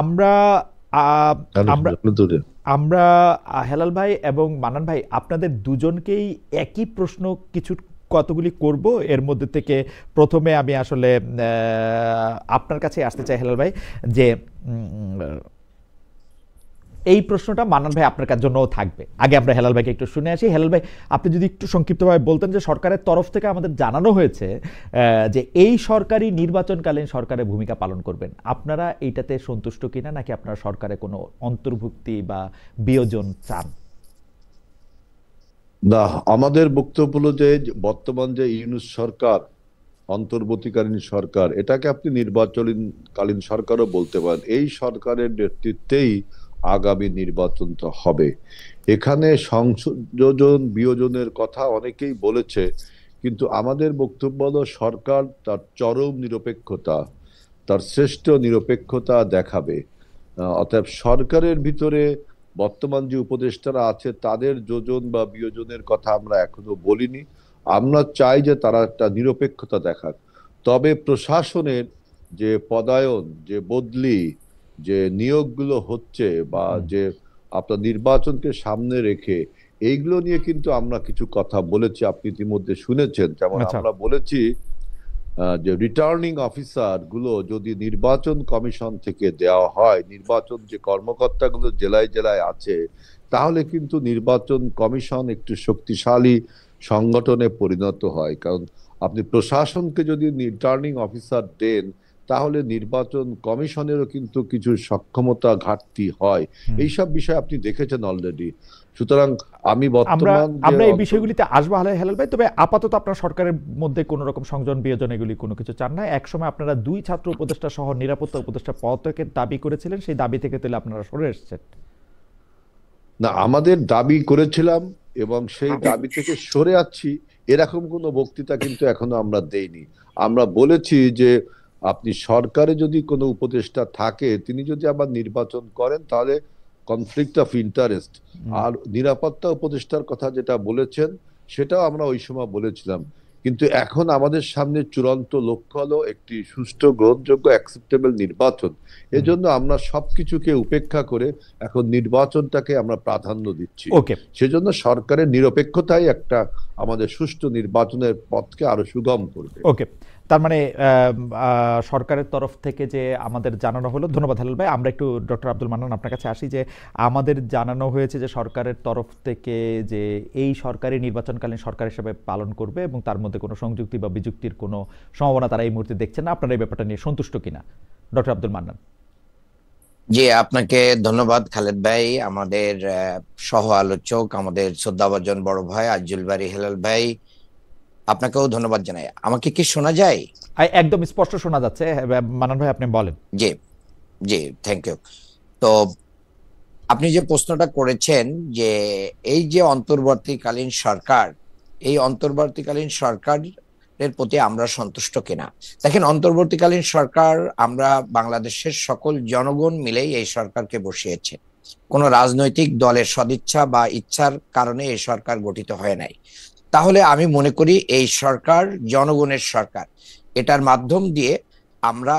আমরা আহ, আমরা আপনি দূরে। আমরা হেলাল ভাই এবং মান্নান ভাই আপনাদের দুজনকেই একই প্রশ্ন কিছু কতগুলি করব। এর মধ্যে থেকে প্রথমে আমি আসলে আপনার কাছে আসতে চাই হেলাল ভাই, যে এই প্রশ্নটা মান্নান ভাই আপনার কাছে জন্যও থাকবে। আগে আমরা হেলাল ভাইকে একটু শুনে আসি। হেলাল ভাই, আপনি যদি একটু সংক্ষিপ্তভাবে বলতেন যে সরকারের তরফ থেকে আমাদের জানানো হয়েছে যে এই সরকারি নির্বাচনকালীন সরকারের ভূমিকা পালন করবেন, আপনারা এইটাতে সন্তুষ্ট কিনা, নাকি আপনারা সরকারে কোনো অন্তর্ভুক্তি বা বিয়োজন চান? না, আমাদের বক্তব্য হলো যে বর্তমান যে ইউনূস সরকার, অন্তর্বর্তীকালীন সরকার, এটাকে আপনি নির্বাচনকালীন সরকারও বলতে পারেন। এই সরকারের নেতৃত্বেই আগামী নির্বাচন তো হবে। এখানে সংযোজন বিয়োজনের কথা অনেকেই বলেছে, কিন্তু আমাদের বক্তব্য হলো সরকার তার চরম নিরপেক্ষতা, তার শ্রেষ্ঠ নিরপেক্ষতা দেখাবে। অতএব সরকারের ভিতরে বর্তমান যে উপদেষ্টারা আছে তাদের যোজন বা বিয়োজনের কথা আমরা এখনো বলিনি। আমরা চাই যে তারা একটা নিরপেক্ষতা দেখাক। তবে প্রশাসনের যে পদায়ন, যে বদলি, যে নিয়োগগুলো হচ্ছে, বা যে আপনার নির্বাচনকে সামনে রেখে এইগুলো নিয়ে কিন্তু আমরা কিছু কথা বলেছি, আপনি ইতিমধ্যে শুনেছেন। যেমন আচ্ছা। আমরা বলেছি যে রিটার্নিং অফিসার গুলো যদি নির্বাচন কমিশন থেকে দেওয়া হয়, নির্বাচন যে কর্মকর্তাগুলো জেলায় জেলায় আছে, তাহলে কিন্তু নির্বাচন কমিশন একটু শক্তিশালী সংগঠনে পরিণত হয়। কারণ আপনি প্রশাসনকে যদি রিটার্নিং অফিসার দেন, তাহলে নির্বাচন কমিশনেরও কিন্তু কিছু সক্ষমতা ঘাটতি হয়। হুম। এইসব বিষয় আপনি দেখেছেন অলরেডি। সুতরাং আমি আমরা বর্তমান যে আমরা এই বিষয়গুলিতে আসবো হেলাল ভাই, তবে আপাতত আপনার সরকারের মধ্যে কোনো রকম সংযোজন বিয়োজন এগুলি কোনো কিছু চান না। একসময় আপনারা দুই ছাত্র উপদেষ্টা সহ নিরাপত্তা উপদেষ্টা পদত্যাগের দাবি করেছিলেন, সেই দাবি থেকে তাহলে আপনারা সরে এসেছেন? না, আমাদের দাবি করেছিলাম এবং সেই দাবি থেকে সরে আসছি, এরকম কোনো বক্তৃতা কিন্তু এখনো আমরা দেইনি। আমরা বলেছি যে আপনি সরকারে যদি কোনো উপদেষ্টা থাকে, তিনি যদি আবার নির্বাচন করেন, তাহলে কনফ্লিক্ট অফ ইন্টারেস্ট। আর নিরাপত্তা উপদেষ্টার কথা যেটা বলেছেন, সেটাও আমরা ওই সময় বলেছিলাম। কিন্তু এখন আমাদের সামনে চূড়ান্ত লক্ষ্য হলো একটি সুষ্ঠু, গ্রহণযোগ্য, অ্যাকসেপ্টেবল নির্বাচন। এজন্য আমরা সবকিছুকে উপেক্ষা করে এখন নির্বাচনটাকে আমরা প্রাধান্য দিচ্ছি। ওকে। সেজন্য সরকারের নিরপেক্ষতাই একটা আমাদের সুষ্ঠু নির্বাচনের পথকে আরো সুগম করবে। ওকে। তার মানে সরকারের তরফ থেকে যে আমাদের জানানো হলো, ধন্যবাদ হেলাল ভাই। আমরা একটু ডক্টর আব্দুল মান্নান আপনার কাছে আসি, যে আমাদের জানানো হয়েছে যে সরকারের তরফ থেকে যে এই সরকারি নির্বাচনকালীন সরকার হিসেবে পালন করবে এবং তার মধ্যে কোনো সংযুক্তি বা বিযুক্তির কোনো সম্ভাবনা তারা এই মুহূর্তে দেখছেন না। আপনারা এই ব্যাপারটা নিয়ে সন্তুষ্ট কিনা, ডক্টর আব্দুল মান্নান? জি, আপনাকে ধন্যবাদ খালেদ ভাই, আমাদের সহ আলোচক, আমাদের শ্রদ্ধাভাজন বড় ভাই আজ্জুল বারী হেলাল ভাই, আপনাকেও ধন্যবাদ জানাই। আমাকে কি শোনা যায়? একদম স্পষ্ট শোনা যাচ্ছে। মান্নান ভাই, আপনি বলেন। জি, জি, থ্যাংক ইউ। তো আপনি যে প্রশ্নটা করেছেন যে এই যে অন্তর্বর্তীকালীন সরকার, এই অন্তর্বর্তীকালীন সরকারের প্রতি আমরা সন্তুষ্ট কিনা। দেখেন, অন্তর্বর্তীকালীন সরকার, আমরা বাংলাদেশের সকল জনগণ মিলেই এই সরকারকে বসিয়েছে। কোন রাজনৈতিক দলের সদিচ্ছা বা ইচ্ছার কারণে এই সরকার গঠিত হয় নাই। তাহলে আমি মনে করি এই সরকার জনগণের সরকার। এটার মাধ্যম দিয়ে আমরা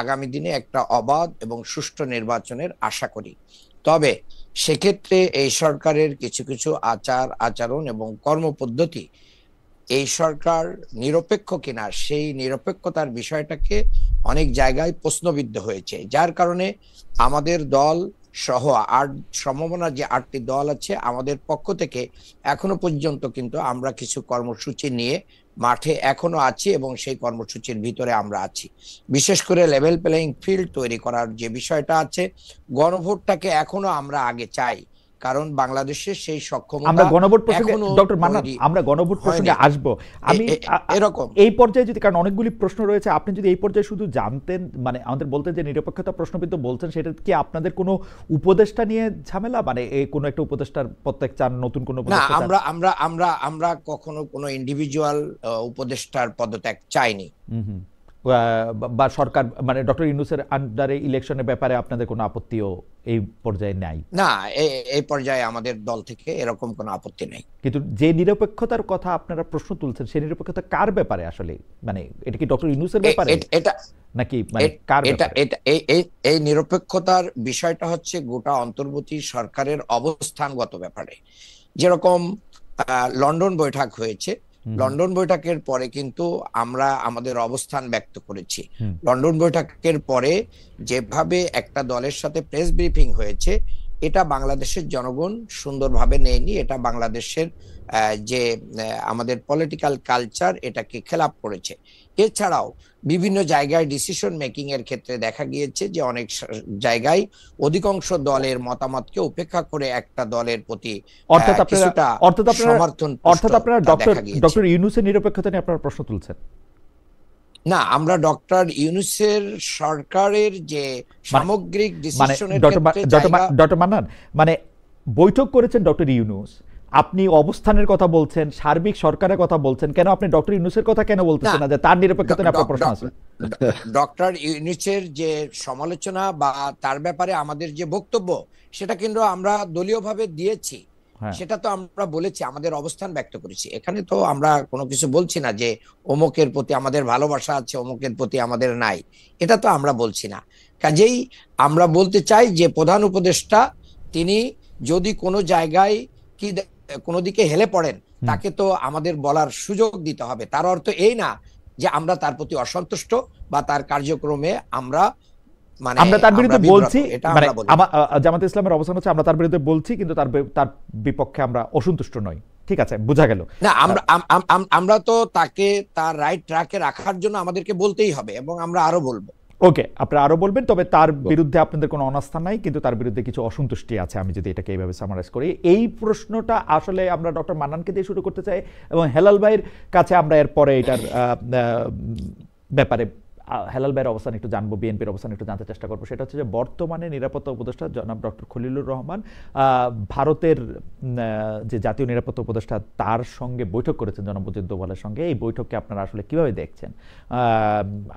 আগামী দিনে একটা অবাধ এবং সুষ্ঠু নির্বাচনের আশা করি। তবে সেক্ষেত্রে এই সরকারের কিছু কিছু আচার আচরণ এবং কর্মপদ্ধতি এই সরকার নিরপেক্ষ কিনা, সেই নিরপেক্ষতার বিষয়টাকে অনেক জায়গায় প্রশ্নবিদ্ধ হয়েছে, যার কারণে আমাদের দল সহ সম্ভাবনা যে 8টি দল আছে, আমাদের পক্ষ থেকে এখনো পর্যন্ত কিন্তু আমরা কিছু কর্মসূচি নিয়ে মাঠে এখনো আছি এবং সেই কর্মসূচির ভিতরে আমরা আছি। বিশেষ করে লেভেল প্লেইং ফিল্ড তৈরি করার যে বিষয়টা আছে, গণভোটটাকে এখনো আমরা আগে চাই, কারণ বাংলাদেশের সেই সক্ষমতা আমরা গণভোট প্রসঙ্গে, এখনো ডক্টর মান্নান, তৈরি আমরা গণভোট প্রসঙ্গে হয়নি। আসবো। আমি এরকম এই পর্যায়ে যদি, কারণ অনেকগুলি প্রশ্ন রয়েছে, আপনি যদি এই পর্যায়ে শুধু জানতেন, মানে আমাদের বলতেন যে নিরপেক্ষতা প্রশ্নবিদ্ধ বলছেন, সেটা কি আপনাদের কোনো উপদেষ্টা নিয়ে ঝামেলা, মানে এই কোনো একটা উপদেষ্টার প্রত্যেক চান, নতুন কোনো না, উপদেষ্টা চান? আমরা আমরা আমরা আমরা কখনো কোনো ইন্ডিভিজুয়াল উপদেষ্টার পদত্যাগ চাইনি। হুম। বা সরকার, মানে ডক্টর ইউনূসের আন্ডারে ইলেকশনের ব্যাপারে আপনাদের কোনো আপত্তিও এই পর্যায়ে নাই? না, এই পর্যায়ে আমাদের দল থেকে এরকম কোনো আপত্তি নেই। কিন্তু যে নিরপেক্ষতার কথা আপনারা প্রশ্ন তুলছেন, সেই নিরপেক্ষতা কার ব্যাপারে আসলে? মানে এটা কি ডক্টর ইউনূসের ব্যাপারে, এটা নাকি মানে কার এটা ব্যাপারে? এটা এই এই এই নিরপেক্ষতার বিষয়টা হচ্ছে গোটা অন্তর্বর্তী সরকারের অবস্থানগত ব্যাপারে। যেরকম লন্ডন বৈঠক হয়েছে, লন্ডন বৈঠকের পরে কিন্তু আমরা আমাদের অবস্থান ব্যক্ত করেছি। লন্ডন বৈঠকের পরে যেভাবে একটা দলের সাথে প্রেস ব্রিফিং হয়েছে, এটা বাংলাদেশের জনগণ সুন্দরভাবে নেয়নি। এটা বাংলাদেশের যে আমাদের পলিটিক্যাল কালচার, এটাকে খেলাপ করেছে। এছাড়াও বিভিন্ন জায়গায় ডিসিশন মেকিং এর ক্ষেত্রে দেখা গিয়েছে যে অনেক জায়গায় অধিকাংশ দলের মতামতকে উপেক্ষা করে একটা দলের প্রতি কিছুটা সমর্থন ডক্টর ইউনূসের নিরপেক্ষতা নিয়ে আপনারা প্রশ্ন তুলছেন? না, আমরা ডক্টর ইউনূসের সরকারের যে সামগ্রিক ডিসিশনের ক্ষেত্রে ডক্টর মান্নান, মানে বৈঠক করেছেন ডক্টর ইউনূস, আপনি অবস্থানের কথা বলছেন, সার্বিক সরকারের কথা বলছেন, কেন আপনি ডক্টর ইউনূসের কথা কেন বলতেছেন না যে তার নিরপেক্ষতা নিয়ে আপনার প্রশ্ন আছে? ডক্টর ইউনূসের যে সমালোচনা বা তার ব্যাপারে আমাদের যে বক্তব্য, সেটা কিন্তু আমরা দলীয়ভাবে দিয়েছি। সেটা তো আমরা বলেছি, আমাদের অবস্থান ব্যক্ত করেছি। এখানে তো আমরা কোনো কিছু বলছি না যে অমুকের প্রতি আমাদের ভালোবাসা আছে, অমুকের প্রতি আমাদের নাই, এটা তো আমরা বলছি না। কাজেই আমরা বলতে চাই যে প্রধান উপদেষ্টা তিনি যদি কোনো জায়গায় কি কোনো দিকে হেলে পড়েন, তাকে তো আমাদের বলার সুযোগ দিতে হবে। তার অর্থ এই না যে আমরা তার প্রতি অসন্তুষ্ট বা তার কার্যক্রমে আমরা আমরা তার বিরুদ্ধে বলছি, মানে জামায়াতে ইসলামের অবস্থান হচ্ছে আমরা তার বিরুদ্ধে বলছি, কিন্তু তার বিপক্ষে আমরা অসন্তুষ্ট নই। ঠিক আছে, বোঝা গেল। না, আমরা তো তাকে তার রাইট ট্র্যাকে রাখার জন্য আমাদেরকে বলতেই হবে, এবং আমরা আরো বলবো। ওকে, আপনারা আরো বলবেন, তবে তার বিরুদ্ধে আপনাদের কোনো অনাস্থা নাই, কিন্তু তার বিরুদ্ধে কিছু অসন্তুষ্টি আছে, আমি যদি এটাকে এইভাবে সামারাইজ করি। এই প্রশ্নটা আসলে আমরা ডক্টর মান্নানকে দিয়ে শুরু করতে চাই, এবং হেলাল ভাইয়ের কাছে আমরা এরপরে এটার ব্যাপারে হেলাল ভাইয়ের অবস্থান একটু জানবো, বিএনপির অবস্থান একটু জানতে চেষ্টা করবো। সেটা হচ্ছে যে বর্তমানে নিরাপত্তা উপদেষ্টা জনাব ডক্টর খলিলুর রহমান ভারতের যে জাতীয় নিরাপত্তা উপদেষ্টা তার সঙ্গে বৈঠক করেছেন জনাব অজিত দোভালের সঙ্গে। এই বৈঠককে আপনারা আসলে কিভাবে দেখছেন?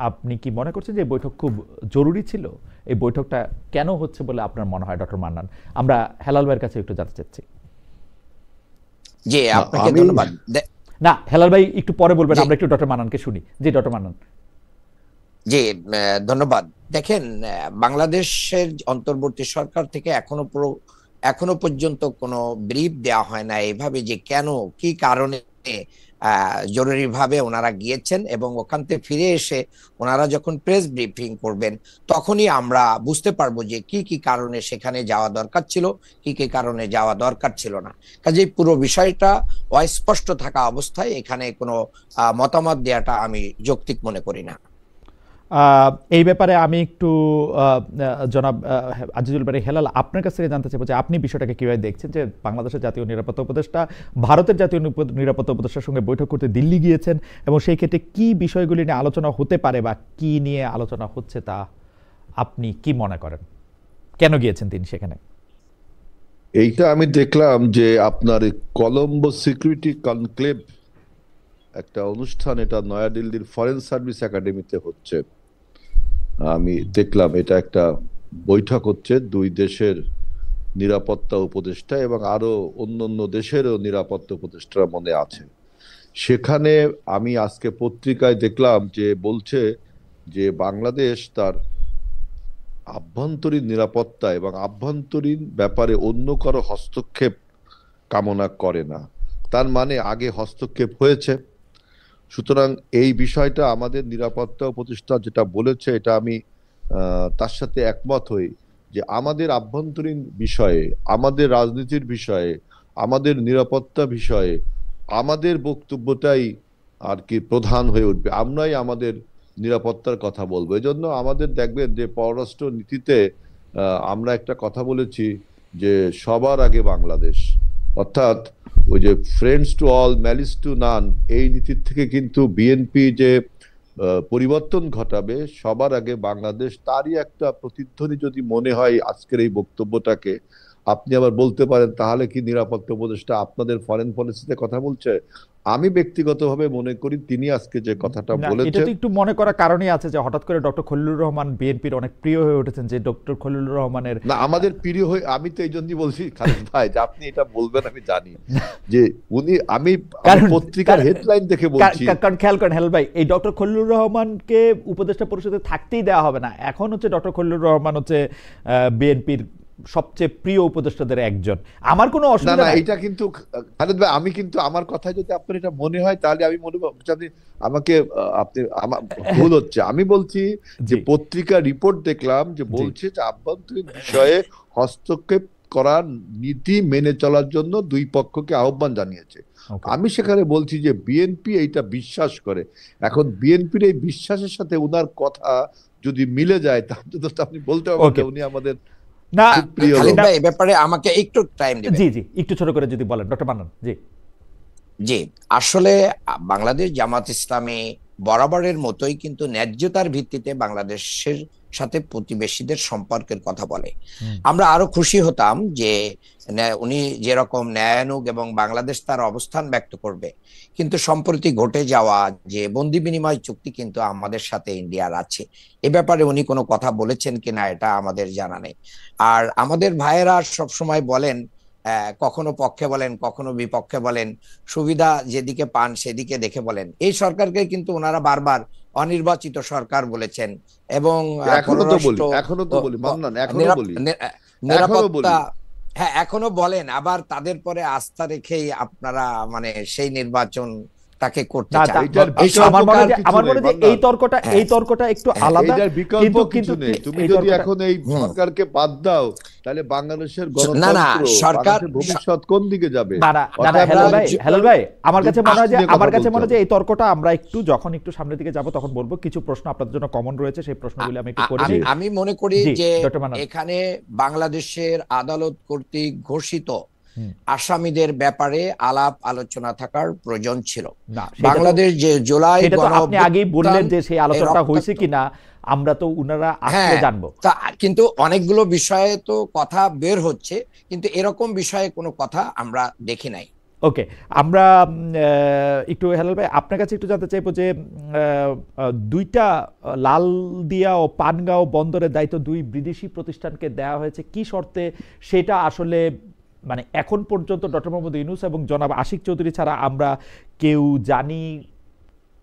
আপনি কি মনে করছেন যে এই বৈঠক খুব জরুরি ছিল? এই বৈঠকটা কেন হচ্ছে বলে আপনার মনে হয় ডক্টর মান্নান? আমরা হেলাল ভাইয়ের কাছে একটু জানতে চাচ্ছি। জি, আপনাকে ধন্যবাদ। না, হেলাল ভাই একটু পরে বলবেন, আমরা একটু ডক্টর মান্নানকে শুনি। জি ডক্টর মান্নান। জি, ধন্যবাদ। দেখেন, বাংলাদেশের অন্তর্বর্তী সরকার থেকে এখনো পর্যন্ত কোনো ব্রিফ দেওয়া হয় না এইভাবে যে কেন, কি কারণে জরুরিভাবে ওনারা গিয়েছেন, এবং ওখান থেকে ফিরে এসে ওনারা যখন প্রেস ব্রিফিং করবেন তখনই আমরা বুঝতে পারবো যে কি কি কারণে সেখানে যাওয়া দরকার ছিল, কি কি কারণে যাওয়া দরকার ছিল না। কাজেই পুরো বিষয়টা অস্পষ্ট থাকা অবস্থায় এখানে কোনো মতামত দেওয়াটা আমি যৌক্তিক মনে করি না। এই ব্যাপারে আমি একটু জনাব আজিজুল বারী হেলাল আপনার কাছ থেকে জানতে চাইবো যে আপনি বিষয়টাকে কিভাবে দেখছেন, যে বাংলাদেশের জাতীয় নিরাপত্তা উপদেষ্টা ভারতের জাতীয় নিরাপত্তা উপদেষ্টার সঙ্গে বৈঠক করতে দিল্লি গিয়েছেন, এবং সেই ক্ষেত্রে কি বিষয়গুলি নিয়ে আলোচনা হতে পারে বা কি নিয়ে আলোচনা হচ্ছে তা আপনি কি মনে করেন? কেন গিয়েছেন তিনি সেখানে? এইটা আমি দেখলাম যে আপনার কলম্বো সিকিউরিটি কনক্লেভ একটা অনুষ্ঠান, এটা নয়াদিল্লির ফরেন সার্ভিস একাডেমিতে হচ্ছে। আমি দেখলাম এটা একটা বৈঠক হচ্ছে দুই দেশের নিরাপত্তা উপদেষ্টা এবং আরো অন্য দেশেরও নিরাপত্তা উপদেষ্টারা মনে আছে সেখানে। আমি আজকে পত্রিকায় দেখলাম যে বলছে যে বাংলাদেশ তার আভ্যন্তরীণ নিরাপত্তা এবং আভ্যন্তরীণ ব্যাপারে অন্য কারো হস্তক্ষেপ কামনা করে না। তার মানে আগে হস্তক্ষেপ হয়েছে। সুতরাং এই বিষয়টা আমাদের নিরাপত্তা উপদেষ্টা যেটা বলেছে, এটা আমি তার সাথে একমত হই যে আমাদের আভ্যন্তরীণ বিষয়ে, আমাদের রাজনীতির বিষয়ে, আমাদের নিরাপত্তা বিষয়ে আমাদের বক্তব্যটাই আর কি প্রধান হয়ে উঠবে। আমরাই আমাদের নিরাপত্তার কথা বলবো। এজন্য আমাদের দেখবেন যে পররাষ্ট্র নীতিতে আমরা একটা কথা বলেছি যে সবার আগে বাংলাদেশ, অর্থাৎ ওই যে friends to all malice two নান, এই নীতির থেকে কিন্তু বিএনপি যে পরিবর্তন ঘটাবে, সবার আগে বাংলাদেশ, তারই একটা প্রতিধ্বনি যদি মনে হয় আজকের এই বক্তব্যটাকে। আপনি আবার বলতে পারেন তাহলে কি নিরাপত্তা উপদেষ্টা আপনাদের ফরেন পলিসিতে কথা বলছে? আমি ব্যক্তিগতভাবে মনে করি তিনি আজকে যে কথাটা না, এটা বলেছেন, তো একটু মনে করার কারণই আছে যে হঠাৎ করে ডক্টর খলিলুর রহমান বিএনপির অনেক প্রিয় হয়ে উঠেছেন, যে ডক্টর খলিলুর রহমানের না আমাদের প্রিয় হয়ে, আমি তো এই জন্যই বলছি খালেদ ভাই যে আপনি এটা বলবেন আমি জানি যে আমি পত্রিকার হেডলাইন দেখে বলছি। কারণ খেয়াল করেন হেলাল ভাই, এই ডক্টর খলিলুর রহমানকে উপদেষ্টা পরিষদে থাকতেই দেওয়া হবে না। এখন হচ্ছে ডক্টর খলিলুর রহমান হচ্ছে বিএনপির সবচেয়ে প্রিয় উপদেষ্টাদের একজন। আমার কোনো অসুবিধা নাই। এটা কিন্তু খালেদ ভাই, আমি কিন্তু আমার কথায় যদি আপনার এটা মনে হয় তাহলে আমি মনে করছি আপনি আমাকে আমার ভুল হচ্ছে। আমি বলছি যে পত্রিকা রিপোর্ট দেখলাম যে বলছে যে আভ্যন্তরীণ বিষয়ে হস্তক্ষেপ করার নীতি মেনে চলার জন্য দুই পক্ষকে আহ্বান জানিয়েছে। আমি সেখানে বলছি যে বিএনপি এইটা বিশ্বাস করে। এখন বিএনপির এই বিশ্বাসের সাথে উনার কথা যদি মিলে যায় তাহলে তো আপনি বলতে পারবেন উনি আমাদের না। খালিদ ভাই, এই ব্যাপারে আমাকে একটু টাইম দিবেন। জি জি, একটু ছোট করে যদি বলেন ডক্টর মান্নান। জি জি, আসলে বাংলাদেশ জামাত ইসলামী বরাবরের মতোই কিন্তু ন্যায্যতার ভিত্তিতে বাংলাদেশের সাথে প্রতিবেশীদের সম্পর্কের কথা বলে। আমরা আরো খুশি হতাম যে উনি যেরকম ন্যায়ানুগ এবং বাংলাদেশ তার অবস্থান ব্যক্ত করবে, কিন্তু সম্প্রতি ঘটে যাওয়া যে বন্দি বিনিময় চুক্তি কিন্তু আমাদের সাথে ইন্ডিয়ার আছে, এ ব্যাপারে উনি কোনো কথা বলেছেন কিনা এটা আমাদের জানা নেই। আর আমাদের ভাইয়েরা সবসময় বলেন, কখনো পক্ষে বলেন কখনো বিপক্ষে বলেন, সুবিধা যেদিকে পান সেদিকে দেখে বলেন। এই সরকারকে কিন্তু ওনারা বারবার অনির্বাচিত সরকার বলেছেন এবং নিরাপত্তা, হ্যাঁ এখনো বলেন, আবার তাদের পরে আস্থা রেখেই আপনারা মানে সেই নির্বাচন তাকে করতে চান। আমার মনে হয় এই তর্কটা একটু আলাদা। বিকল্প কিছু নেই। তুমি যদি এখন এই সরকারকে বাদ দাও তাহলে বাংলাদেশের গণতন্ত্র, সরকার ভবিষ্যৎ কোন দিকে যাবে? হেলাল ভাই, আমার কাছে মনে হয় যে এই তর্কটা আমরা যখন একটু সামনের দিকে যাব তখন বলবো। কিছু প্রশ্ন আপনাদের জন্য কমন রয়েছে, সেই প্রশ্নগুলো আমি একটু করে দিই। আমি মনে করি যে এখানে বাংলাদেশের আদালত কর্তৃক ঘোষিত আসামিদের ব্যাপারে আলাপ আলোচনা থাকার প্রয়োজন ছিল। বাংলাদেশ যে জুলাই, আপনি আগেই বললেন যে সেই আলোচনাটা হয়েছে কিনা আমরা তো উনারা আসলে জানবো। কিন্তু অনেকগুলো বিষয়ে তো কথা বের হচ্ছে, কিন্তু এরকম বিষয়ে কোনো কথা আমরা দেখি নাই। ওকে, আমরা একটু হেলাল ভাই আপনার কাছে একটু জানতে চাইবো যে দুইটা লালদিয়া ও পানগাঁও বন্দরের দায়িত্ব দুই বিদেশি প্রতিষ্ঠানকে দেওয়া হয়েছে কি শর্তে, সেটা আসলে মানে এখন পর্যন্ত ডক্টর মোহাম্মদ ইউনূস এবং জনাব আশিক চৌধুরী ছাড়া আমরা কেউ জানি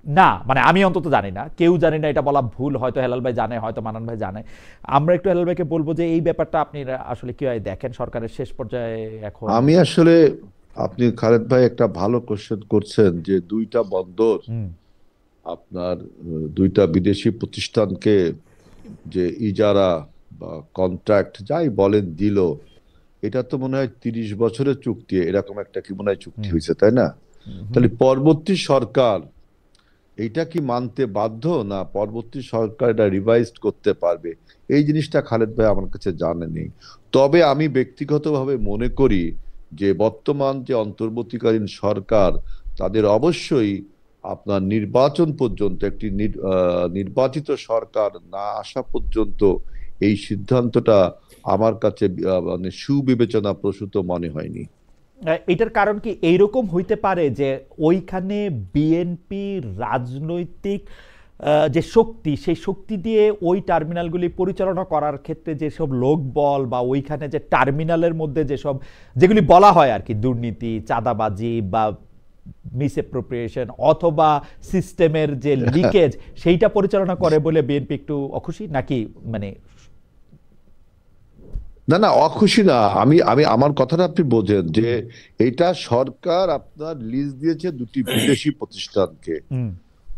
না, মানে আমি অন্তত জানি না, কেউ জানি না, এটা বলা ভুল। হয়তো হেলাল ভাই জানে, হয়তো মান্নান ভাই জানে। আমরা একটু হেলাল ভাইকে বলবো যে এই ব্যাপারটা আপনি আসলে কিভাবে দেখেন সরকারের শেষ পর্যায়ে এখন? আমি আসলে, আপনি খালেদ ভাই একটা ভালো কোশ্চেন করছেন যে দুইটা বন্দর আপনার দুইটা বিদেশি প্রতিষ্ঠানকে যে ইজারা বা কন্ট্রাক্ট যাই বলেন দিল, এটা তো মনে হয় 30 বছরের চুক্তি, এরকম একটা কি মনে হয় চুক্তি হয়েছে, তাই না? তাহলে পরবর্তী সরকার এইটা কি মানতে বাধ্য, না পরবর্তী সরকার এটা রিভাইজ করতে পারবে? এই জিনিসটা খালেদ ভাই আমার কাছে জানা নেই। তবে আমি ব্যক্তিগতভাবে মনে করি যে বর্তমান যে অন্তর্বর্তীকালীন সরকার, তাদের অবশ্যই আপনার নির্বাচন পর্যন্ত একটি নির্বাচিত সরকার না আসা পর্যন্ত এই সিদ্ধান্তটা আমার কাছে মানে সুবিবেচনা প্রসূত মনে হয়নি। এটার কারণ কি এইরকম হইতে পারে যে ওইখানে বিএনপি রাজনৈতিক যে শক্তি, সেই শক্তি দিয়ে ওই টার্মিনালগুলি পরিচালনা করার ক্ষেত্রে যেসব লোকবল বা ওইখানে যে টার্মিনালের মধ্যে যেগুলি বলা হয় আর কি, দুর্নীতি, চাঁদাবাজি বা মিসঅ্যাপ্রোপ্রিয়েশন অথবা সিস্টেমের যে লিকেজ, সেইটা পরিচালনা করে বলে বিএনপি একটু অখুশি নাকি? মানে না না, অখুশি না। আমি আমার কথাটা আপনি বোঝেন যে এটা সরকার আপনার লিজ দিয়েছে দুটি বিদেশি প্রতিষ্ঠানকে,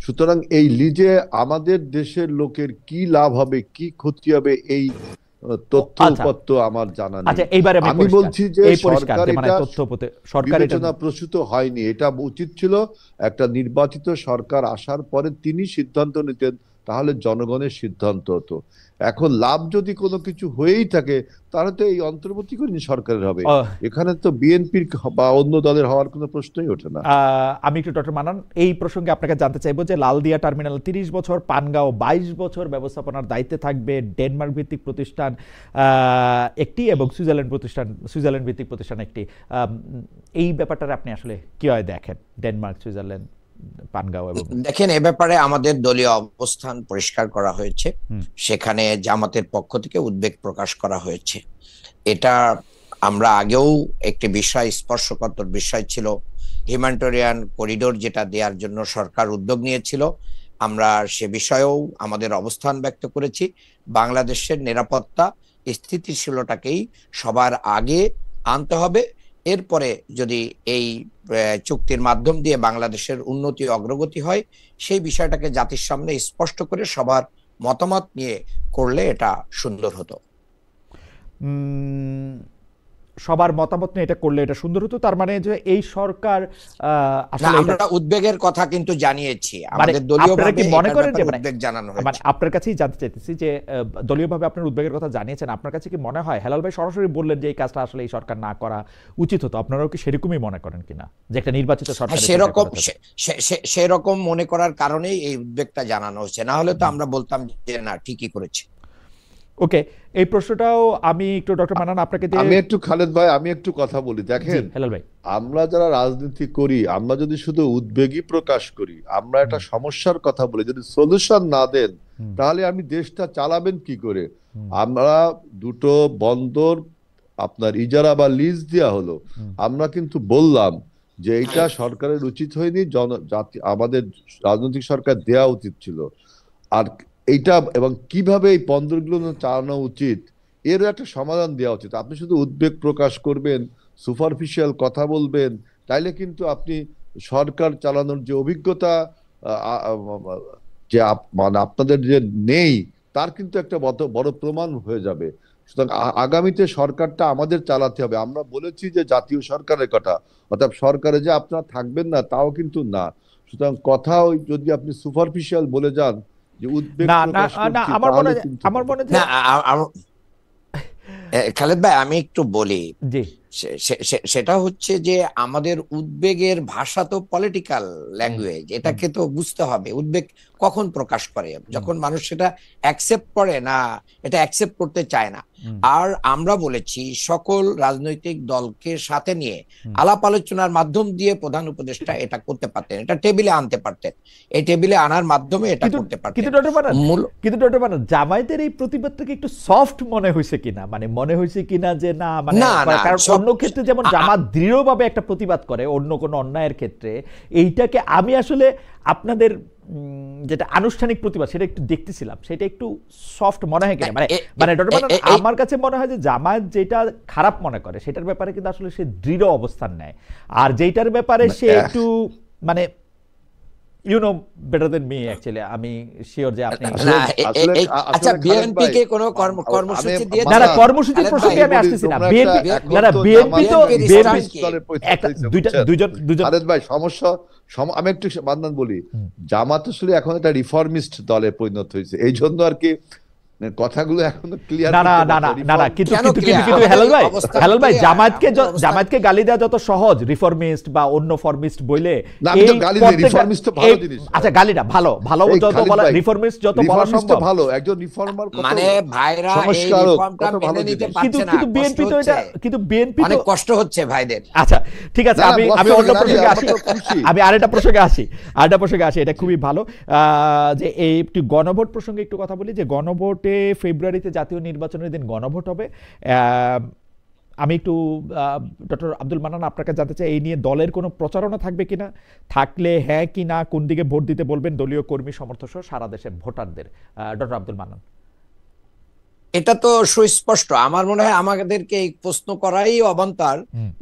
সুতরাং এই লিজে আমাদের দেশের লোকের কি লাভ হবে কি ক্ষতি হবে এই তথ্যপত্র আমার জানা নেই। আমি বলছি যে সরকার বিবেচনা প্রসূত হয়নি। এটা উচিত ছিল একটা নির্বাচিত সরকার আসার পরে তিনি সিদ্ধান্ত নিতেন তাহলে জনগণের সিদ্ধান্ত হতো। এখন লাভ যদি কোনো কিছু হয়েই থাকে তাহলে তো এই অন্তর্বর্তীকালীন সরকারের হবে, আহ, এখানে তো বিএনপির বা অন্য দলের হওয়ার কোনো প্রশ্নই ওঠে না। আমি একটু ডক্টর মান্নান এই প্রসঙ্গে আপনাকে জানতে চাইবো যে লালদিয়া টার্মিনাল 30 বছর, পানগাঁও 22 বছর ব্যবস্থাপনার দায়িত্বে থাকবে ডেনমার্ক ভিত্তিক প্রতিষ্ঠান একটি এবং সুইজারল্যান্ড ভিত্তিক প্রতিষ্ঠান একটি। এই ব্যাপারটা আপনি আসলে কিভাবে দেখেন, ডেনমার্ক, সুইজারল্যান্ড, পানগাঁও? এবং দেখেন, এ ব্যাপারে আমাদের দলীয় অবস্থান পরিষ্কার করা হয়েছে, সেখানে জামাতের পক্ষ থেকে উদ্বেগ প্রকাশ করা হয়েছে। এটা আমরা আগেও একটি বিষয়, স্পর্শকাতর বিষয় ছিল, হিউম্যানিটেরিয়ান করিডোর যেটা দেওয়ার জন্য সরকার উদ্যোগ নিয়েছিল, আমরা সে বিষয়েও আমাদের অবস্থান ব্যক্ত করেছি। বাংলাদেশের নিরাপত্তা স্থিতিশীলতাকেই সবার আগে আনতে হবে, এরপরে যদি এই চুক্তির মাধ্যম দিয়ে বাংলাদেশের উন্নতি অগ্রগতি হয়, সেই বিষয়টাকে জাতির সামনে স্পষ্ট করে সবার মতামত নিয়ে করলে এটা সুন্দর হতো। সবার মতামত নিয়ে এটা করলে এটা সুন্দর হতো, তার মানে যে এই সরকার আসলে আমরা উদ্বেগের কথা কিন্তু জানিয়েছি, মানে আমাদের দলীয়ভাবে কি মনে করেন যে উদ্বেগ জানানো মানে হয়েছে। আপনার কাছেই জানতে চাইতেছি যে দলীয়ভাবে আপনার উদ্বেগের কথা জানিয়েছেন, আপনার কাছে কি মনে হয়, হেলাল ভাই সরাসরি বললেন যে এই কাজটা আসলে এই সরকার না করা উচিত হতো, আপনারাও কি সেরকমই মনে করেন কিনা যে একটা নির্বাচিত সরকার সেরকম মনে করার কারণেই এই উদ্বেগটা জানানো হচ্ছে, না হলে তো আমরা বলতাম যে না, ঠিকই করেছে। ওকে, এই প্রশ্নটাও আমি একটু ডক্টর মান্নান আপনাকে আমি একটু, খালেদ ভাই আমি একটু কথা বলি। দেখেন, হেলাল ভাই, আমরা যারা রাজনীতি করি, আমরা যদি শুধু উদ্বেগই প্রকাশ করি, আমরা একটা সমস্যার কথা বলি, যদি সলিউশন না দেন তাহলে আমি দেশটা চালাবেন কি করে? আমরা দুটো বন্দর আপনার ইজারা বা লিজ দেওয়া হলো, আমরা কিন্তু বললাম যে এটা সরকারের উচিত হয়নি, আমাদের রাজনৈতিক সরকার দেয়া উচিত ছিল। আর এইটা এবং কিভাবে এই বন্দরগুলো চালানো উচিত এর একটা সমাধান দেওয়া উচিত। আপনি শুধু উদ্বেগ প্রকাশ করবেন, সুপারফিশিয়াল কথা বলবেন, তাইলে কিন্তু আপনি সরকার চালানোর যে অভিজ্ঞতা যে মানে আপনাদের যে নেই, তার কিন্তু একটা বড় প্রমাণ হয়ে যাবে। সুতরাং আগামীতে সরকারটা আমাদের চালাতে হবে। আমরা বলেছি যে জাতীয় সরকারের কথা, অর্থাৎ সরকারে যে আপনারা থাকবেন না তাও কিন্তু না। সুতরাং কথা যদি আপনি সুপারফিশিয়াল বলে যান যে উদ্বেগ প্রকাশ করছি, আমার মনে খালেদ ভাই আমি একটু বলি, জি, সেটা হচ্ছে যে আমাদের উদ্বেগের ভাষা তো পলিটিক্যাল ল্যাঙ্গুয়েজ, এটাকে তো বুঝতে হবে। উদ্বেগ কখন প্রকাশ করে? যখন মানুষ সেটা অ্যাকসেপ্ট করে না, এটা অ্যাকসেপ্ট করতে চায় না। আর আমরা বলেছি সকল রাজনৈতিক দলকে সাথে নিয়ে আলাপ আলোচনার মাধ্যম দিয়ে প্রধান উপদেষ্টা এটা করতে পারতেন, এটা টেবিলে আনতে পারতেন, এই টেবিলে আনার মাধ্যমে এটা করতে পারতেন। কিন্তু ডক্টর মান্নান, জামায়াতের এই প্রতিবাদটাকে একটু সফট মনে হয়েছে কিনা, মানে মনে হয়েছে কিনা যে না, মানে কারণ অন্য ক্ষেত্রে যেমন জামাত দৃঢ়ভাবে একটা প্রতিবাদ করে অন্য কোনো অন্যায়ের ক্ষেত্রে, এইটাকে আমি আসলে আপনাদের যেটা আনুষ্ঠানিক প্রতিবাদ সেটা একটু দেখতেছিলাম, সেটা একটু সফট মনে হয় কিনা, মানে ডক্টর মান্নান আমার কাছে মনে হয় যে জামায়াত যেটা খারাপ মনে করে সেটার ব্যাপারে কিন্তু আসলে সে দৃঢ় অবস্থান নেয়, আর যেটার ব্যাপারে সে একটু মানে you know better than me actually, আমি শিওর যে আপনি আচ্ছা বিএনপি কে কোনো কর্মসূচি দিয়ে না, কর্মসূচির প্রসঙ্গে আমি আসতেছি না। বিএনপি তো দুজন খালেদ ভাই সমস্যা, আমি একটু মান্নান বলি, জামাত আসলে এখন একটা রিফর্মিস্ট দলে পরিণত হয়েছে, এই জন্য আর কি কথাগুলো এখনো ক্লিয়ার না, কিন্তু হেলাল ভাই জামায়াতকে গালি দেওয়া যত সহজ রিফর্মিস্ট বা অন্য ফরমিস্ট বইলে, আচ্ছা গালিটা ভালো যত বলা, রিফর্মিস্ট যত বলা সম্ভব ভালো, একজন রিফর্মার মানে ভাইরা এই রিফর্মটা মেনে নিতে পারছে না, কিন্তু বিএনপি অনেক কষ্ট হচ্ছে ভাইদের। আচ্ছা ঠিক আছে, আমি অন্য প্রসঙ্গে আসি, আমি আরেকটা প্রসঙ্গে আসি, এটা খুবই ভালো যে এই একটু গণভোট প্রসঙ্গে একটু কথা বলি, যে গণভোট ফেব্রুয়ারিতে জাতীয় নির্বাচনের দিন গণভোট হবে। আমি একটু ডক্টর আব্দুল মান্নান আপনাকে জানতে চাই এই নিয়ে দলের কোনো প্রচারণা থাকবে কিনা, থাকলে হ্যাঁ কি না, কোন দিকে ভোট দিতে বলবেন দলীয় কর্মী সমর্থক সহ সারা দেশের ভোটারদের? ডক্টর আব্দুল মান্নান। এটা তো সুস্পষ্ট। আমার মনে হয় আমাদেরকে এই প্রশ্ন করাই অবান্তর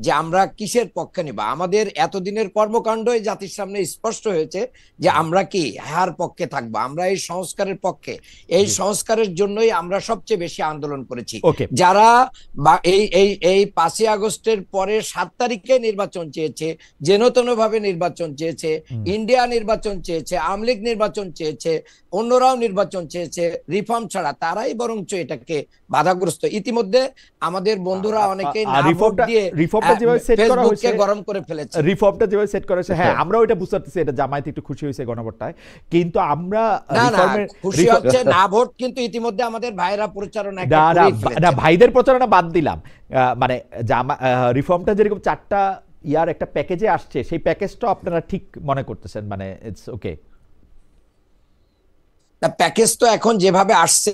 যে আমরা কিসের পক্ষে নিব। আমাদের এতদিনের কর্মকাণ্ডই জাতির সামনে স্পষ্ট হয়েছে যে আমরা কি হার পক্ষে থাকবো। আমরা এই সংস্কারের পক্ষে, এই সংস্কারের জন্যই আমরা সবচেয়ে বেশি আন্দোলন করেছি। যারা এই 5ই আগস্টের পরে 7 তারিখে নির্বাচন চেয়েছে, যেন তেন ভাবে নির্বাচন চেয়েছে, ইন্ডিয়া নির্বাচন চেয়েছে, আওয়ামী লীগ নির্বাচন চেয়েছে, অন্যরাও নির্বাচন চেয়েছে রিফর্ম ছাড়া, তারাই বরঞ্চ এটাকে বাধাগ্রস্ত। ইতিমধ্যে আমাদের বন্ধুরা অনেকে রিফর্মটা যেভাবে সেট করা হয়েছে, গরম করে ফেলেছে, রিফর্মটা যেভাবে সেট করা হয়েছে, হ্যাঁ আমরাও এটা বুঝতে পারতেছি, এটা জামায়াত একটু খুশি হয়েছে গণভোটটায়, কিন্তু আমরা খুশি হচ্ছে না ভোট, কিন্তু ইতিমধ্যে আমাদের ভাইরা প্রচারণা না, ভাইদের প্রচারণা বাদ দিলাম, মানে রিফর্মটা যেরকম 4টা ইয়ার একটা প্যাকেজে আসছে, সেই প্যাকেজটা আপনারা ঠিক মনে করতেছেন, মানে ইটস ওকে? প্যাকেজ তো এখন যেভাবে আসছে,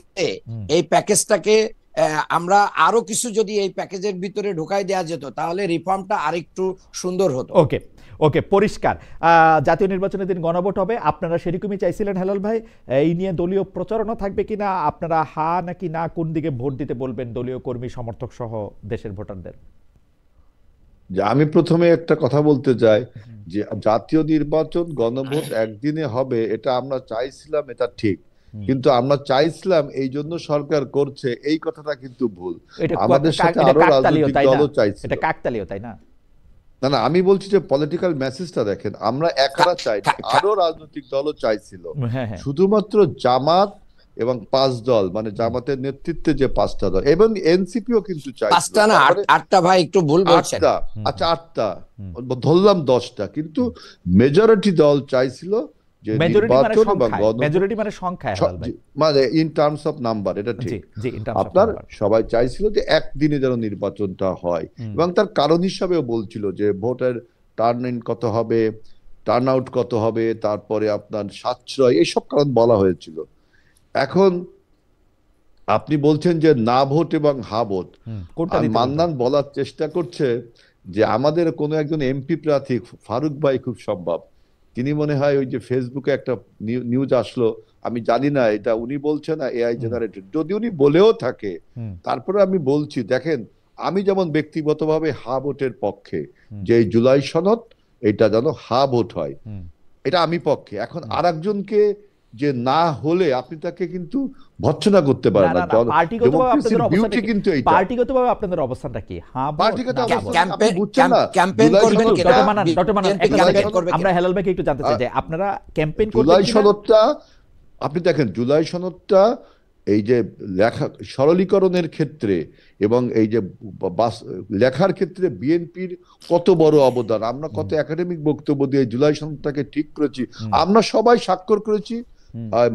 এই প্যাকেজটাকে আমরা আরো কিছু যদি এই প্যাকেজের ভিতরে ঢুকাই দেওয়া যেত, তাহলে রিফর্মটা আরেকটু সুন্দর হতো। ওকে ওকে, পরিষ্কার। জাতীয় নির্বাচনের দিন গণভোট হবে, আপনারা সেরকমই চাইছিলেন হেলাল ভাই। এই নিয়ে দলীয় প্রচারণা থাকবে কিনা, আপনারা হা নাকি না কোন দিকে ভোট দিতে বলবেন দলীয় কর্মী সমর্থক সহ দেশের ভোটারদের? আমি প্রথমে একটা কথা বলতে চাই যে জাতীয় নির্বাচন গণভোট একদিনে হবে, এটা আমরা চাইছিলাম, এটা ঠিক, কিন্তু আমরা চাইছিলাম এই জন্য সরকার করছে, এই কথাটা কিন্তু ভুল। আমাদের সাথে আরো রাজনৈতিক দলও চাইছে। এটা কাকতালীয়, তাই না? না না, আমি বলছি যে পলিটিক্যাল মেসেজটা দেখেন, আমরা একারা চাই, আরো রাজনৈতিক দলও চাইছিল। শুধুমাত্র জামাত এবং 5 দল, মানে জামাতের নেতৃত্বে যে 5টা দল, এবং এনসিপিও কিন্তু চাইছিল। 5টা না, 8টা ভাই, একটু ভুল বলছেন। আচ্ছা 8টা ধরলাম, 10টা, কিন্তু মেজরিটি দল চাইছিল যে মেজরিটি মানে সংখ্যা, মানে ইন টার্মস অফ নাম্বার, এটা ঠিক। আপনার সবাই চাইছিল যে একদিনে যেন নির্বাচনটা হয়, এবং তার কারণ হিসাবেও বলছিল যে ভোটের টার্ন ইন কত হবে, টার্ন আউট কত হবে, তারপরে আপনার সাশ্রয়, এইসব কারণ বলা হয়েছিল। এখন আপনি বলছেন যে না ভোট এবং হা ভোট, মান্নান বলার চেষ্টা করছে যে আমাদের কোনো একজন এমপি প্রার্থী ফারুক ভাই খুব সম্ভব, তিনি মনে হয় ওই যে ফেসবুকে একটা নিউজ আসলো, আমি জানি না এটা উনি বলছেন না এআই জেনারেটেড, যদি উনি বলেও থাকে, তারপরে আমি বলছি দেখেন, আমি যেমন ব্যক্তিগতভাবে হা ভোটের পক্ষে, যে জুলাই সনদ এটা যেন হা ভোট হয়, এটা আমি পক্ষে। এখন আরেকজনকে যে না হলে আপনি তাকে কিন্তু ভর্ৎসনা করতে পারেন না। পার্টিগতভাবে আপনাদের অবস্থানটা কি? আমরা হেলাল ভাইকে একটু জানতে চাই যে আপনারা ক্যাম্পেইন করবেন জুলাই সনদটা, আপনি দেখেন জুলাই সনদটা এই যে লেখা সরলীকরণের ক্ষেত্রে এবং এই যে লেখার ক্ষেত্রে বিএনপির কত বড় অবদান, আমরা কত একাডেমিক বক্তব্য দিয়ে জুলাই সনদটাকে ঠিক করেছি, আমরা সবাই স্বাক্ষর করেছি।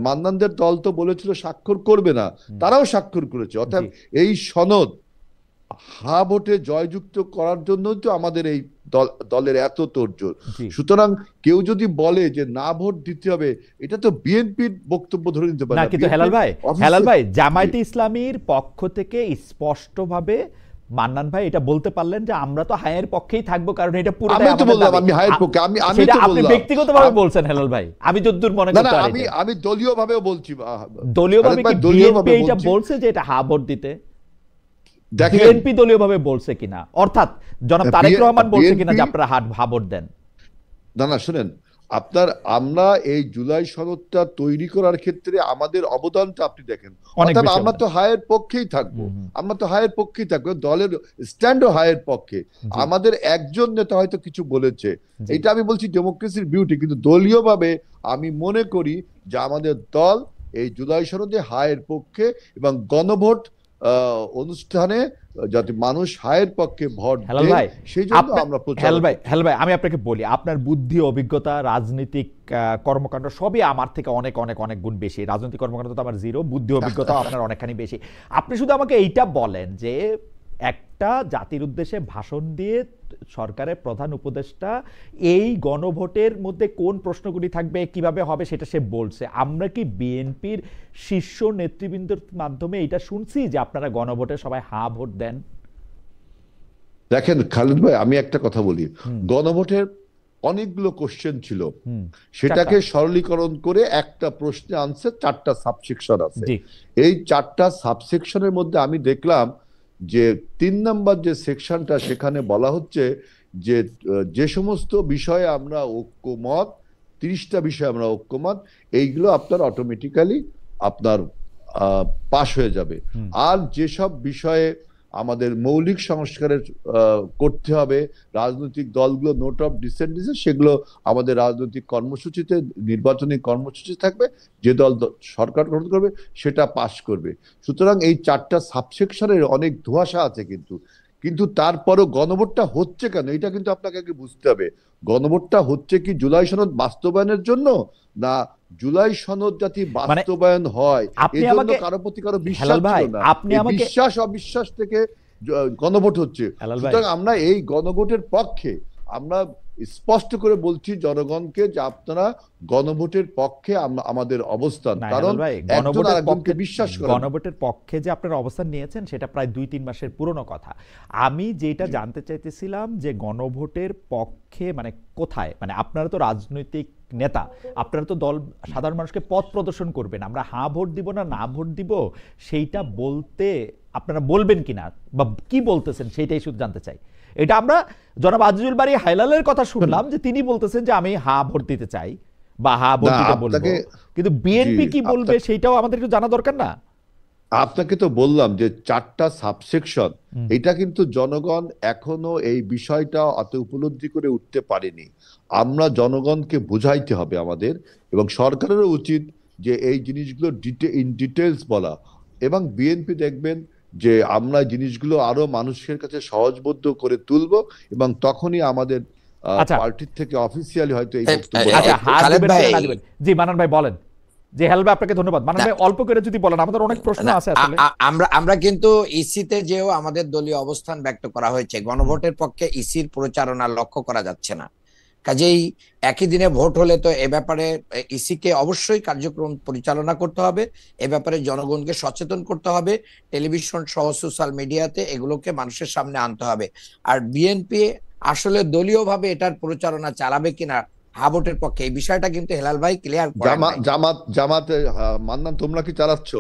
মান্নানদের দল তো বলেছিল স্বাক্ষর করবে না, তারাও স্বাক্ষর করেছে। অর্থাৎ এই সনদ হা ভোটে জয়যুক্ত করার জন্য তো আমাদের এই দলের এত তোড়জোড়। সুতরাং কেউ যদি বলে যে না ভোট দিতে হবে, এটা তো বিএনপির বক্তব্য ধরে নিতে পারে না। কিন্তু হেলাল ভাই জামায়াতে ইসলামীর পক্ষ থেকে স্পষ্টভাবে মান্নান ভাই এটা বলতে পারলেন যে আমরা তো হায়ের পক্ষেই থাকবো, কারণ এটা পুরোটাই আমি তো বললাম আমি হায়ের পক্ষে, আমি তো বললাম। আপনি ব্যক্তিগতভাবে বলছেন হেলাল ভাই, আমি যতদূর মনে করতে পারি আমি দলীয়ভাবেও বলছি। দলীয়ভাবে কি বিএনপি এটা বলছে যে এটা হা ভোট দিতে? বিএনপি দলীয়ভাবে বলছে কিনা, অর্থাৎ জনাব তারেক রহমান বলছে কিনা যে আপনারা হা ভোট দেন? না শুনেন, আমরা এই জুলাই সনদটা তৈরি করার ক্ষেত্রে আমাদের অবদানটা আপনি দেখেন, অর্থাৎ আমরা তো হায়ের পক্ষেই থাকবো, দলের স্ট্যান্ডও হায়ের পক্ষে। আমাদের একজন নেতা হয়তো কিছু বলেছে, এটা আমি বলছি ডেমোক্রেসির বিউটি, কিন্তু দলীয়ভাবে আমি মনে করি যে আমাদের দল এই জুলাই সনদে হায়ের পক্ষে, এবং গণভোট অনুষ্ঠানে যাতে মানুষ হায়ের পক্ষে ভোট দেয়, সেই জন্য আমরা হেলাল ভাই আমি আপনাকে বলি, আপনার বুদ্ধি, অভিজ্ঞতা, রাজনৈতিক কর্মকাণ্ড সবই আমার থেকে অনেক অনেক অনেক গুণ বেশি। রাজনৈতিক কর্মকাণ্ড তো আমার জিরো, বুদ্ধি অভিজ্ঞতা আপনার অনেকখানি বেশি। আপনি শুধু আমাকে এইটা বলেন যে একটা জাতির উদ্দেশ্যে ভাষণ দিয়ে সরকারের প্রধান উপদেষ্টা এই গণভোটের মধ্যে কোন প্রশ্নগুলি থাকবে, কিভাবে হবে সেটা সে বলছে। আমরা কি বিএনপির শীর্ষ নেতৃবৃন্দের মাধ্যমে এটা শুনছি যে আপনারা গণভোটে সবাই হা ভোট দেন? দেখেন খালিদ ভাই, আমি একটা কথা বলি, গণভোটের অনেকগুলো কোশ্চেন ছিল, হুম, সেটাকে সরলীকরণ করে একটা প্রশ্নে আনসার 4টা সাবসেকশন আছে। জি এই 4টা সাবসেকশনের মধ্যে আমি দেখলাম যে 3 নাম্বার যে সেকশনটা, সেখানে বলা হচ্ছে যে যে সমস্ত বিষয়ে আমরা ঐক্যমত, 30টা বিষয়ে আমরা ঐক্যমত, এইগুলো আপনার অটোমেটিক্যালি আপনার পাশ হয়ে যাবে। হুম, আর যেসব বিষয়ে আমাদের মৌলিক সংস্কারের করতে হবে, রাজনৈতিক দলগুলো নোট অফ ডিসেন্ট দিয়েছে, সেগুলো আমাদের রাজনৈতিক কর্মসূচিতে, নির্বাচনী কর্মসূচি থাকবে, যে দল সরকার গঠন করবে সেটা পাশ করবে। সুতরাং এই 4টা সাবসেকশনের অনেক ধোঁয়াশা আছে, কিন্তু তারপরও গণভোটটা হচ্ছে কেন, এটা কিন্তু আপনাকে আগে বুঝতে হবে। গণভোটটা হচ্ছে কি জুলাই সনদ বাস্তবায়নের জন্য, না জুলাই সনদ যাতে মানে বাস্তবায়ন হয় আপনি এই জন্য আমাকে কারো প্রতি কারো বিশ্বাস হেলাল ভাই, ছিল না। আপনি এই আমাকে বিশ্বাস অবিশ্বাস থেকে গণভোট হচ্ছে। হেলাল ভাই, সুতরাং আমরা এই গণভোটের পক্ষে, আমরা স্পষ্ট করে বলছি জনগণকে যে আপনারা গণভোটের পক্ষে আমাদের অবস্থান, না কারণ হেলাল ভাই, একজন আরেকজনকে বিশ্বাস করে না। গণভোটের পক্ষে যে আপনারা অবস্থান নিয়েছেন সেটা প্রায় 2-3 মাসের পুরনো কথা। আমি যেটা জানতে চাইতেছিলাম যে গণভোটের পক্ষে মানে কোথায়, মানে আপনারা তো রাজনৈতিক নেতা, আপনারা তো দল সাধারণ মানুষকে পথ প্রদর্শন করবেন, আমরা হ্যাঁ ভোট দিব না না ভোট দিব সেইটা বলতে আপনারা বলবেন কিনা বা কি বলতেছেন সেইটাই শুধু জানতে চাই। এটা আমরা জনাব আজিজুল বারী হায়লালের কথা শুনলাম যে তিনি বলতেছেন যে আমি হ্যাঁ ভোট দিতে চাই বা হ্যাঁ ভোট না, দিতে বলবো, আপনাকে কিন্তু বিএনপি জি, কি বলবে সেইটাও আমাদের একটু জানা দরকার না? আপনাকে তো বললাম যে 4টা সাবসেকশন, হুম, এটা কিন্তু জনগণ এখনো এই বিষয়টা অত উপলব্ধি করে উঠতে পারেনি। আমরা জনগণকে বুঝাইতে হবে আমাদের, এবং সরকারেরও উচিত যে এই জিনিসগুলো ইন ডিটেলস বলা। এবং বিএনপি দেখবেন যে আমরা জিনিসগুলো আরো মানুষের কাছে সহজবোধ্য করে তুলবো, এবং তখনই আমাদের আচ্ছা পার্টির থেকে অফিসিয়ালি হয়তো এই এ- বক্তব্য এ- আচ্ছা, আসবে। হাত খালেদ দিবেন ভাই, কিনা না দিবেন? জি মানান ভাই বলেন। জি হেলাল ভাই আপনাকে ধন্যবাদ। মানান না, ভাই অল্প করে যদি বলেন, আমাদের অনেক প্রশ্ন না, আছে আসলে। আমরা আমরা কিন্তু ইসিতে যেও আমাদের দলীয় অবস্থান ব্যক্ত করা হয়েছে, গণভোটের পক্ষে ইসির প্রচারণা লক্ষ্য করা যাচ্ছে না। কাজেই একই দিনে ভোট হলে তো এ ব্যাপারে ইসিকে অবশ্যই কার্যক্রম পরিচালনা করতে হবে, এ ব্যাপারে জনগণকে সচেতন করতে হবে, টেলিভিশন সহ সোশ্যাল মিডিয়াতে এগুলোকে মানুষের সামনে আনতে হবে। আর বিএনপি আসলে দলীয়ভাবে এটার প্রচারণা চালাবে কিনা হা ভোটের পক্ষে, এই বিষয়টা কিন্তু হেলাল ভাই ক্লিয়ার করেন নাই। জামাতে মান্নান, তোমরা কি চালাচ্ছ?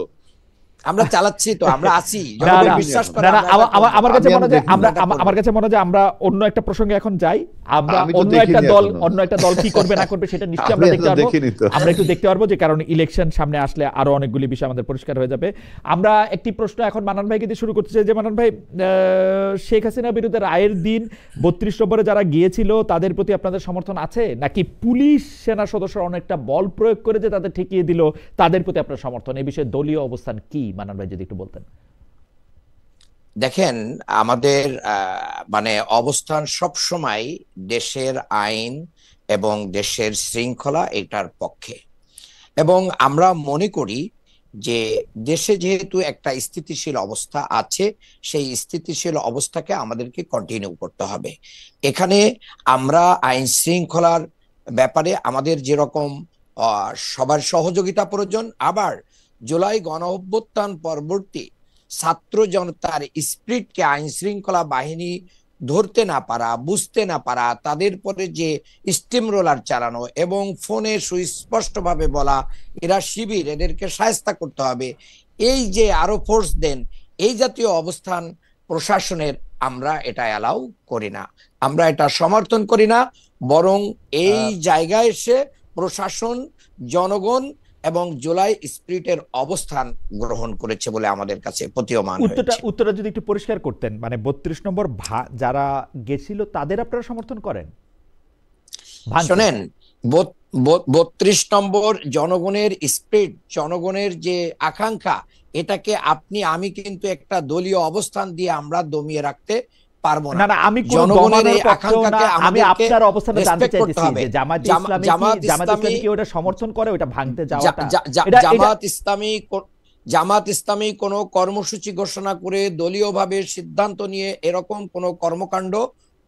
আমরা চালাচ্ছি তো, আমরা আছি, না জনগণ না বিশ্বাস করে না না, আমরা এটা আমার করবো। কাছে আমি মনে হয় যে দেখিনি। আমরা এটা করবো। আমার কাছে মনে হয় যে আমরা অন্য একটা প্রসঙ্গে এখন যাই। আমরা আমি তো অন্য দেখিনি একটা দল এখনো। অন্য একটা দল কি করবে না করবে সেটা নিশ্চয়ই আমি আমরা দেখতে এখনো পারবো। দেখিনি তো। আমরা একটু দেখতে পারবো, যে কারণ ইলেকশন সামনে আসলে আরো অনেকগুলি বিষয় আমাদের পরিষ্কার হয়ে যাবে। আমরা একটি প্রশ্ন এখন মানান ভাইকে দিয়ে শুরু করতে চাই যে মানান ভাই, শেখ হাসিনা বিরুদ্ধে রায়ের দিন 32 নম্বরে যারা গিয়েছিল তাদের প্রতি আপনাদের সমর্থন আছে, নাকি পুলিশ সেনা সদস্যরা অনেকটা বল প্রয়োগ করে যে তাদের ঠেকিয়ে দিল তাদের প্রতি আপনার সমর্থন? এই বিষয়ে দলীয় অবস্থান কি মানান ভাই যদি একটু বলতেন। দেখেন, আমাদের মানে অবস্থান সব সময় দেশের আইন এবং দেশের শৃঙ্খলা এটার পক্ষে, এবং আমরা মনে করি যে দেশে যেহেতু একটা স্থিতিশীল অবস্থা আছে, সেই স্থিতিশীল অবস্থাকে আমাদেরকে কন্টিনিউ করতে হবে। এখানে আমরা আইন শৃঙ্খলার ব্যাপারে আমাদের যেরকম সবার সহযোগিতা প্রয়োজন, আবার জুলাই গণ অভ্যুত্থান পরবর্তী ছাত্র জনতার স্পিরিটকে আইন শৃঙ্খলা বাহিনী ধরতে না পারা, বুঝতে না পারা, তাদের পরে যে স্টিম রোলার চালানো এবং ফোনে সুস্পষ্টভাবে বলা এরা শিবির, এদেরকে শায়েস্তা করতে হবে, এই যে আরো ফোর্স দেন, এই জাতীয় অবস্থান প্রশাসনের আমরা এটা অ্যালাউ করি না, আমরা এটা সমর্থন করি না। বরং এই জায়গায় এসে প্রশাসন, জনগণ এবং জুলাই স্পিরিটের অবস্থান গ্রহণ করেছে বলে আমাদের কাছে প্রতীয়মান হয়েছে। উত্তরটা যদি একটু পরিষ্কার করতেন, মানে 32 নম্বর যারা গেছিল তাদের আপনারা সমর্থন করেন? শোনেন, 32 নম্বর জনগণের স্পিরিট, জনগণের যে আকাঙ্ক্ষা, এটাকে আমি কিন্তু একটা দলীয় অবস্থান দিয়ে আমরা দমিয়ে রাখতে পারবো না। না আমি জনগণের এই আকাঙ্ক্ষাকে আমি আপনার অবস্থানটা জানতে রেসপেক্ট করতে চাইতেছি হবে। যে জামাত ইসলামী কি ওটা সমর্থন করে, ওটা ভাঙতে যাওয়াটা? জামাত ইসলামী কোনো কর্মসূচি ঘোষণা করে দলীয়ভাবে সিদ্ধান্ত নিয়ে এরকম কোনো কর্মকাণ্ড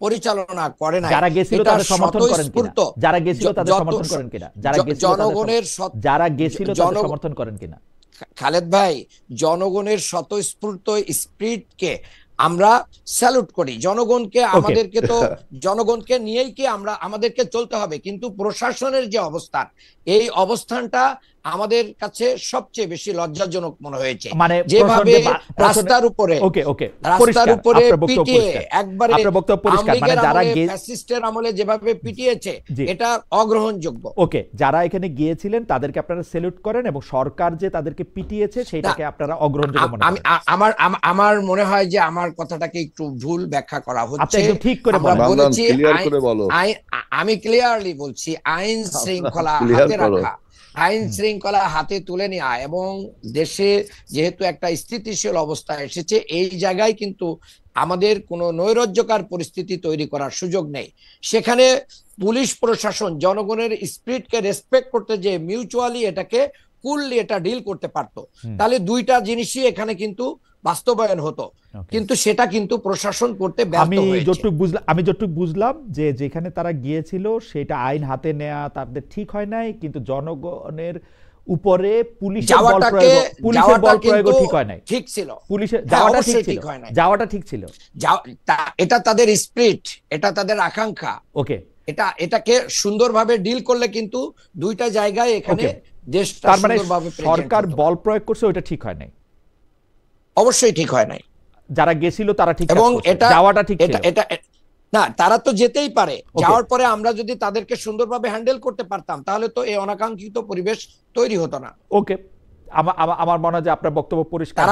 পরিচালনা করে না। যারা গেছিল তাদের সমর্থন করেন কিনা? যারা গেছিল তাদের সমর্থন করেন কিনা? যারা গেছিল তাদের সমর্থন করেন কিনা? খালেদ ভাই, জনগণের স্বতঃস্ফূর্ত স্পিরিটকে আমরা স্যালুট করি জনগণকে, আমাদেরকে তো জনগণকে নিয়েই কি আমাদেরকে চলতে হবে, কিন্তু প্রশাসনের যে অবস্থান, এই অবস্থানটা আমাদের কাছে সবচেয়ে বেশি লজ্জাজনক মনে হয়েছে। মানে যেভাবে রাস্তার উপরে পিটিয়ে একবারে ফ্যাসিস্টের আমলে যেভাবে পিটিয়েছে, এটা অগ্রহণযোগ্য। ওকে, যারা এখানে গিয়েছিলেন তাদেরকে আপনারা স্যালুট করেন এবং সরকার যে তাদেরকে পিটিয়েছে সেটাকে আপনারা অগ্রহণযোগ্য মনে করেন। আমার মনে হয় যে আমার কথাটাকে একটু ভুল ব্যাখ্যা করা হচ্ছে। ঠিক করে বলেছি, আমি ক্লিয়ারলি বলছি, আইন শৃঙ্খলা হাতে রাখা, আইন শৃঙ্খলা হাতে তুলে নেওয়া এবং দেশে যেহেতু একটা স্থিতিশীল অবস্থা এসেছে, এই জায়গায় কিন্তু আমাদের কোনো নৈরাজ্যকর পরিস্থিতি তৈরি করার সুযোগ নেই। সেখানে পুলিশ প্রশাসন জনগণের স্পিরিটকে রেসপেক্ট করতে, যে মিউচুয়ালি এটাকে কুললি এটা ডিল করতে পারতো, তাহলে দুইটা জিনিসই এখানে কিন্তু বাস্তবায়ন হতো, কিন্তু সেটা কিন্তু প্রশাসন করতে ব্যর্থ হয়েছে। আমি যতটুকু বুঝলাম যে যেখানে তারা গিয়েছিল সেটা আইন হাতে নেওয়া তাদের ঠিক হয় নাই, কিন্তু জনগণের উপরে পুলিশের বল প্রয়োগ ঠিক হয় নাই। ঠিক ছিল, পুলিশের যাওয়াটা ঠিক ছিল, এটা তাদের স্পিরিট, এটা তাদের আকাঙ্ক্ষা। ওকে, এটাকে সুন্দরভাবে ডিল করলে কিন্তু দুইটা জায়গায় এখানে দেশটা সুন্দরভাবে সরকার বল প্রয়োগ করছে, ওইটা ঠিক হয় নাই। অবশ্যই ঠিক হয় নাই। যারা গেছিল তারা ঠিক, এবং এটা যাওয়াটা ঠিক ছিল না, তারা তো যেতেই পারে। যাওয়ার পরে আমরা যদি তাদেরকে সুন্দরভাবে হ্যান্ডেল করতে পারতাম, তাহলে তো এই অনাকাঙ্ক্ষিত পরিবেশ তৈরি হতো না। ওকে, আমার মনে হয় যে আপনার বক্তব্য পরিষ্কার।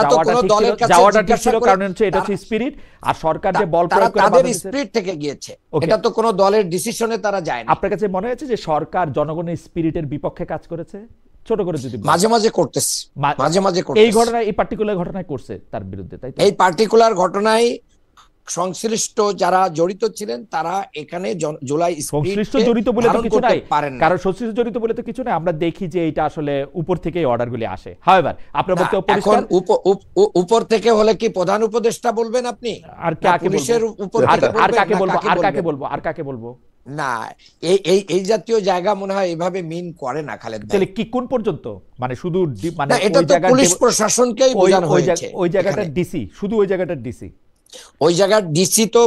যাওয়াটা ঠিক ছিল, কারণ হচ্ছে এটা হচ্ছে স্পিরিট, আর সরকার যে বল প্রয়োগ করে তাদের স্পিরিট থেকে গিয়েছে, এটা তো কোনো দলের ডিসিশনে তারা যায় না। আপনার কাছে মনে হয়েছে যে সরকার জনগণের স্পিরিটের বিপক্ষে কাজ করেছে? ছোট করে যদি মাঝে মাঝে করতেছে, এই ঘটনায়, এই পার্টিকুলার ঘটনায় করছে তার বিরুদ্ধে, তাই তো? এই পার্টিকুলার ঘটনায় সংশ্লিষ্ট যারা জড়িত ছিলেন তারা এখানে জুলাই সংশ্লিষ্ট জড়িত বলে তো কিছু নাই, কারণ সংশ্লিষ্ট জড়িত বলে তো কিছু নাই। আমরা দেখি যে এটা আসলে উপর থেকে এই অর্ডারগুলি আসে। হাওয়েভার আপনার বক্তব্য পরিষ্কার। উপর থেকে হলে কি প্রধান উপদেষ্টা বলবেন আপনি? আর কাকে বলবো? আর কাকে বলবো? না, এই জাতীয় জায়গা মনে হয় এইভাবে মিন করে না খালেদ ভাই। তাহলে কি কোন পর্যন্ত? মানে শুধু মানে এটা তো পুলিশ প্রশাসনকেই বোঝানো হয়েছে। ওই জায়গাটা ডিসি, শুধু ওই জায়গাটা ডিসি, ওই জায়গার ডিসি তো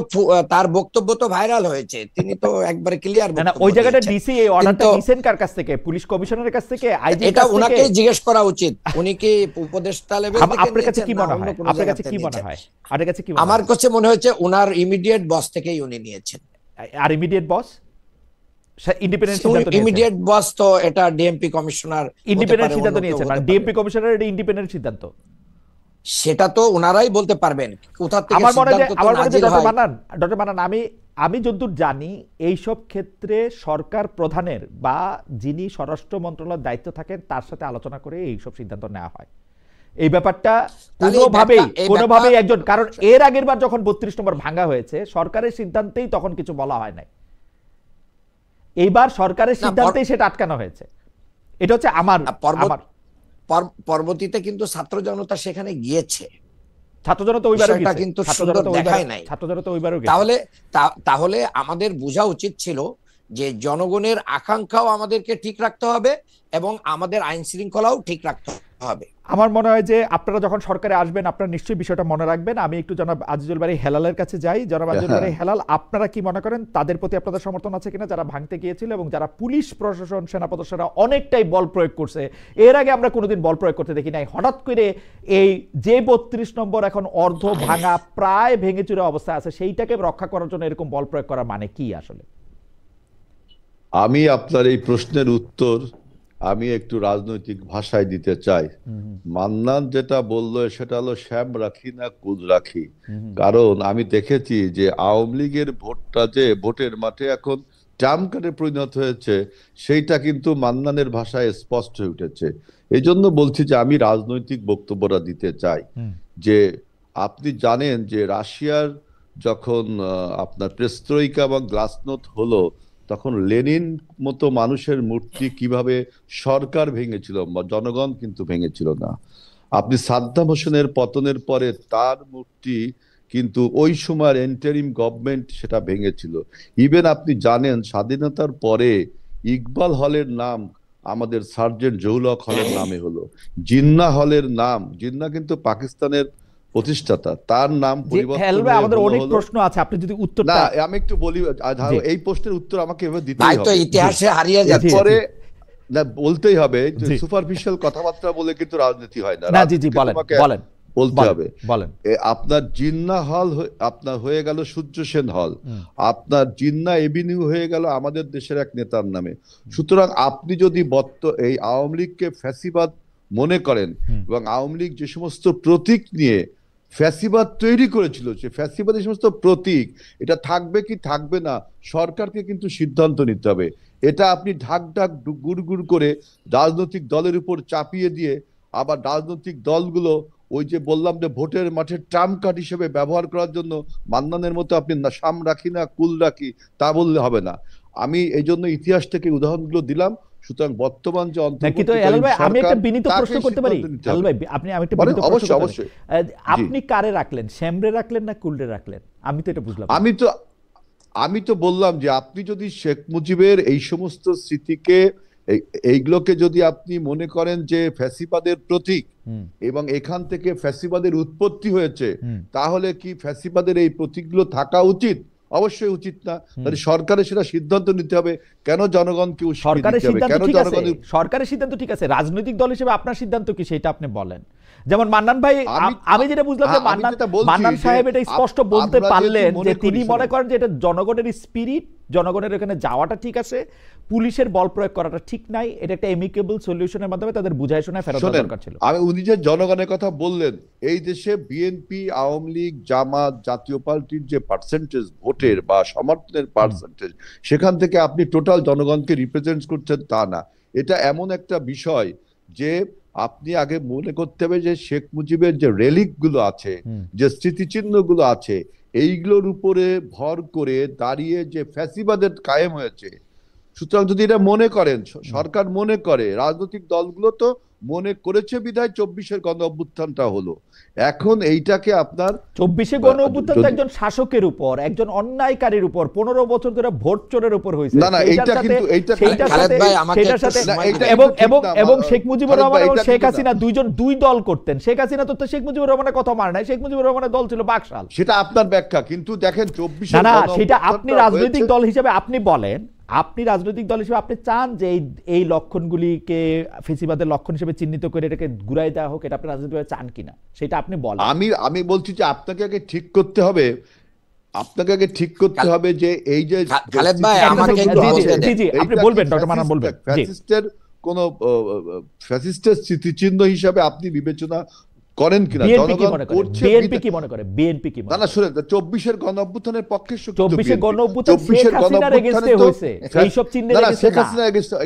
তার বক্তব্য তো ভাইরাল হয়েছে, তিনি তো একবারে ক্লিয়ার না, ওই জায়গাটা ডিসি এই অর্ডারটা নিছেন কার কাছ থেকে? পুলিশ কমিশনারের কাছ থেকে, আইজি? এটা উনাকে জিজ্ঞেস করা উচিত, উনি কি উপদেষ্টা লেভেল থেকে? আপনার কাছে কি মনে হয়? আপনার কাছে কি মনে হয়? আপনার কাছে কি মনে হয়? আমার কাছে মনে হচ্ছে উনার ইমিডিয়েট বস থেকেই উনি নিয়েছেন। আর ইমিডিয়েট বস ইন্ডিপেন্ডেন্ট সিদ্ধান্ত নিয়েছেন? ইমিডিয়েট বস তো এটা ডিএমপি কমিশনার ইন্ডিপেন্ডেন্ট সিদ্ধান্ত নিয়েছেন, মানে ডিএমপি কমিশনার এটা ইন্ডিপেন্ডেন্ট সিদ্ধান্ত, সেটা তো ওনারাই বলতে পারবেন কোথা থেকে ডক্টর মান্নান, আমি যতদূর জানি এইসব ক্ষেত্রে সরকার প্রধানের বা যিনি স্বরাষ্ট্র মন্ত্রণালয়ের দায়িত্ব থাকেন তার সাথে আলোচনা করে এইসব সিদ্ধান্ত নেওয়া হয়। এই ব্যাপারটা কোনোভাবেই একজন, কারণ এর আগের বার যখন 32 নম্বর ভাঙা হয়েছে সরকারের সিদ্ধান্তেই তখন কিছু বলা হয় নাই, এইবার সরকারের সিদ্ধান্তেই সেটা আটকানো হয়েছে। এটা হচ্ছে আমার পরবর্তীতে কিন্তু ছাত্র জনতা সেখানে গিয়েছে, ছাত্র জনতা ওইবারও গেছে, কিন্তু সুন্দর দেখায় নাই। ছাত্র জনতা ওইবারও গেছে। তাহলে আমাদের বোঝা উচিত ছিল যে জনগণের আকাঙ্ক্ষাও আমাদেরকে ঠিক রাখতে হবে এবং আমাদের আইন শৃঙ্খলাও ঠিক রাখতে হবে। আমার মনে হয় যে আপনারা যখন সরকারে আসবেন আপনারা নিশ্চয়ই বিষয়টা মনে রাখবেন। আমি একটু জনাব আজিজুল বারী হেলালের কাছে যাই। জনাব আজিজুল বারী হেলাল, আপনারা কি মনে করেন তাদের প্রতি আপনাদের সমর্থন আছে কিনা যারা ভাঙতে গিয়েছিল এবং যারা পুলিশ প্রশাসন সেনা সদস্যরা অনেকটাই বল প্রয়োগ করছে? এর আগে আমরা কোনোদিন বল প্রয়োগ করতে দেখি নাই। হঠাৎ করে এই যে 32 নম্বর এখন অর্ধ ভাঙা প্রায় ভেঙে চুরে অবস্থায় আছে, সেইটাকে রক্ষা করার জন্য এরকম বল প্রয়োগ করার মানে কি আসলে? আমি আপনার এই প্রশ্নের উত্তর আমি একটু রাজনৈতিক ভাষায় দিতে চাই। মান্নান যেটা বললো সেটা হলো শ্যাম রাখি না কুদ রাখি। কারণ আমি দেখেছি যে আওয়ামী লীগের ভোটটা যে ভোটের মাঠে এখন ট্রাম্প কার্ডে পরিণত হয়েছে, সেইটা কিন্তু মান্নানের ভাষায় স্পষ্ট হয়ে উঠেছে। এই জন্য বলছি যে আমি রাজনৈতিক বক্তব্যটা দিতে চাই যে আপনি জানেন যে রাশিয়ার যখন আপনার পেরেস্ত্রোইকা এবং গ্লাসনোস্ট হলো, তখন লেনিন মতো মানুষের মূর্তি কিভাবে সরকার ভেঙেছিল, জনগণ কিন্তু ভেঙেছিল না। আপনি সাদ্দাম হোসেনের পতনের পরে তার মূর্তি কিন্তু ওই সময়ের এন্টারিম গভর্নমেন্ট সেটা ভেঙেছিল। ইভেন আপনি জানেন স্বাধীনতার পরে ইকবাল হলের নাম আমাদের সার্জেন্ট জহুল হক হলের নামে হলো। জিন্নাহ হলের নাম, জিন্নাহ কিন্তু পাকিস্তানের প্রতিষ্ঠাতা, তার নাম যে পরিবর্তন হেলাল ভাই, হয়ে আমাদের হলো অনেক হলো প্রশ্ন আছে, আপনি যদি না, উত্তরটা আমি একটু বলি, জি এই প্রশ্নের উত্তর আমাকে এভাবে ভাই দিতেই তো হবে। ইতিহাসে হারিয়ে জি যাচ্ছে। এরপরে না, বলতেই হবে যে জি সুপারফিশিয়াল কথাবার্তা বলে কিন্তু রাজনীতি হয় না, না, জি জি রাজনীতিকে বলেন তোমাকে বলেন বলতে বলেন হবে। বলেন। আপনার জিন্নাহ হল আপনার হয়ে গেল সূর্য সেন হল, হুম আপনার জিন্নাহ এভিনিউ হয়ে গেল আমাদের দেশের এক নেতার নামে। সুতরাং আপনি যদি এই আওয়ামী লীগকে ফ্যাসিবাদ মনে করেন হুম এবং আওয়ামী লীগ যে সমস্ত প্রতীক নিয়ে ফ্যাসিবাদ তৈরি করেছিল, সে ফ্যাসিবাদের সমস্ত প্রতীক এটা থাকবে কি থাকবে না, সরকারকে কিন্তু সিদ্ধান্ত নিতে হবে। এটা আপনি ঢাক ঢাক গুড় করে রাজনৈতিক দলের উপর চাপিয়ে দিয়ে আবার রাজনৈতিক দলগুলো ওই যে বললাম যে ভোটের মাঠে ট্রাম্প কার্ড হিসেবে ব্যবহার করার জন্য মান্নানের মতো আপনি না সাম রাখি না কুল রাখি তা বললে হবে না। আমি এই জন্য ইতিহাস থেকে উদাহরণগুলো দিলাম। সুতরাং বর্তমান যে না, কিন্তু হেলাল অন্তর্বর্তীকালীন ভাই আমি একটা সরকার, বিনীত তাকে প্রশ্ন করতে পারি? সিদ্ধান্ত নিতে হেলাল হবে। ভাই, আপনি আমি একটা বলেন, বিনীত প্রশ্ন অবশ্যই করতে পারি? অবশ্যই। জি, আপনি কারে রাখলেন, শ্যামরে রাখলেন না কুলরে রাখলেন? আমি তো এটা বুঝলাম না। আমি তো বললাম যে আপনি যদি শেখ মুজিবের এই সমস্ত স্মৃতিকে এইগুলোকে যদি আপনি মনে করেন যে ফ্যাসিবাদের প্রতীক হুম এবং এখান থেকে ফ্যাসিবাদের উৎপত্তি হয়েছে, হুম তাহলে কি ফ্যাসিবাদের এই প্রতীকগুলো থাকা উচিত? অবশ্যই উচিত না। হুম তাহলে সরকারের সেটা সিদ্ধান্ত নিতে হবে, কেন জনগণকে উস্কানি সরকারের দিতে হবে, সিদ্ধান্ত কেন ঠিক আছে, জনগণের। সরকারের সিদ্ধান্ত ঠিক আছে, রাজনৈতিক দল হিসেবে আপনার সিদ্ধান্ত কি সেটা আপনি বলেন। যেমন মান্নান ভাই, আমি যেটা বুঝলাম যে আমি যেটা বলছি মান্নান যে সাহেব এটা স্পষ্ট বলতে আমরা পারলেন যেহেতু যে মনে তিনি করি, মনে করেন যে এটা জনগণের স্পিরিট, জনগণের এখানে যাওয়াটা ঠিক আছে, পুলিশের বল প্রয়োগ করাটা ঠিক নাই, এটা একটা এমিকেবল সলিউশনের মাধ্যমে তাদের বুঝায় শোনায় ফেরত দেওয়া দরকার ছিল। উনি যে জনগণের কথা বললেন, এই দেশে বিএনপি, আওয়ামী লীগ, জামাত, জাতীয় পার্টির যে পার্সেন্টেজ ভোটের বা সমর্থনের পার্সেন্টেজ, সেখান থেকে আপনি টোটাল জনগণকে রিপ্রেজেন্ট করছেন তা না। এটা এমন একটা বিষয় যে আপনি আগে মনে করতে হবে যে শেখ মুজিবের যে রেলিক গুলো আছে, যে স্মৃতিচিহ্ন গুলো আছে, এইগুলোর উপরে ভর করে দাঁড়িয়ে যে ফ্যাসিবাদের কায়েম হয়েছে। সুতরাং যদি এটা মনে করেন, সরকার মনে করে, রাজনৈতিক দলগুলো তো মনে করেছে বিধায় 24-এর গণ অভ্যুত্থানটা হলো। এখন এইটাকে আপনার 24-এ গণ অভ্যুত্থান তো একজন শাসকের উপর, একজন অন্যায়কারীর উপর 15 বছর ধরে ভোট চোরের উপর হয়েছে। না, এইটা কিন্তু এবং শেখ মুজিবুর রহমান এবং শেখ হাসিনা দুই দল করতেন। শেখ হাসিনা তো শেখ মুজিবুর রহমানের কথা মানে নাই, শেখ মুজিবুর রহমানের দল ছিল বাকশাল। সেটা আপনার ব্যাখ্যা, কিন্তু দেখেন 24 না, সেটা আপনি রাজনৈতিক দল হিসেবে আপনি বলেন, আপনি রাজনৈতিক দল হিসেবে আপনি চান যে এই লক্ষণগুলিকে ফেসিবাদের লক্ষণ হিসেবে চিহ্নিত করে এটাকে ঘুরাই দেওয়া হোক, এটা আপনি রাজনৈতিকভাবে চান কিনা সেটা আপনি বলেন। আমি বলছি যে আপনাকে আগে ঠিক করতে হবে, যে এই যে খালেদ ভাই আমাকে জি আপনি বলবেন, ডক্টর মান্নান বলবেন। ফ্যাসিস্টের কোন ফ্যাসিস্টের স্মৃতিচিহ্ন হিসাবে আপনি বিবেচনা করেন কিনা, জনগণ করছে। বিএনপি কি মনে করে? বিএনপি কি মনে করে? না শুনেন, 24-এর গণ অভ্যুত্থানের পক্ষে 24-এর গণ অভ্যুত্থান শেখ হাসিনার এগেইনস্টে হয়েছে, এই সব চিহ্নের এগেইনস্টে শেখ হাসিনার এগেইনস্টে,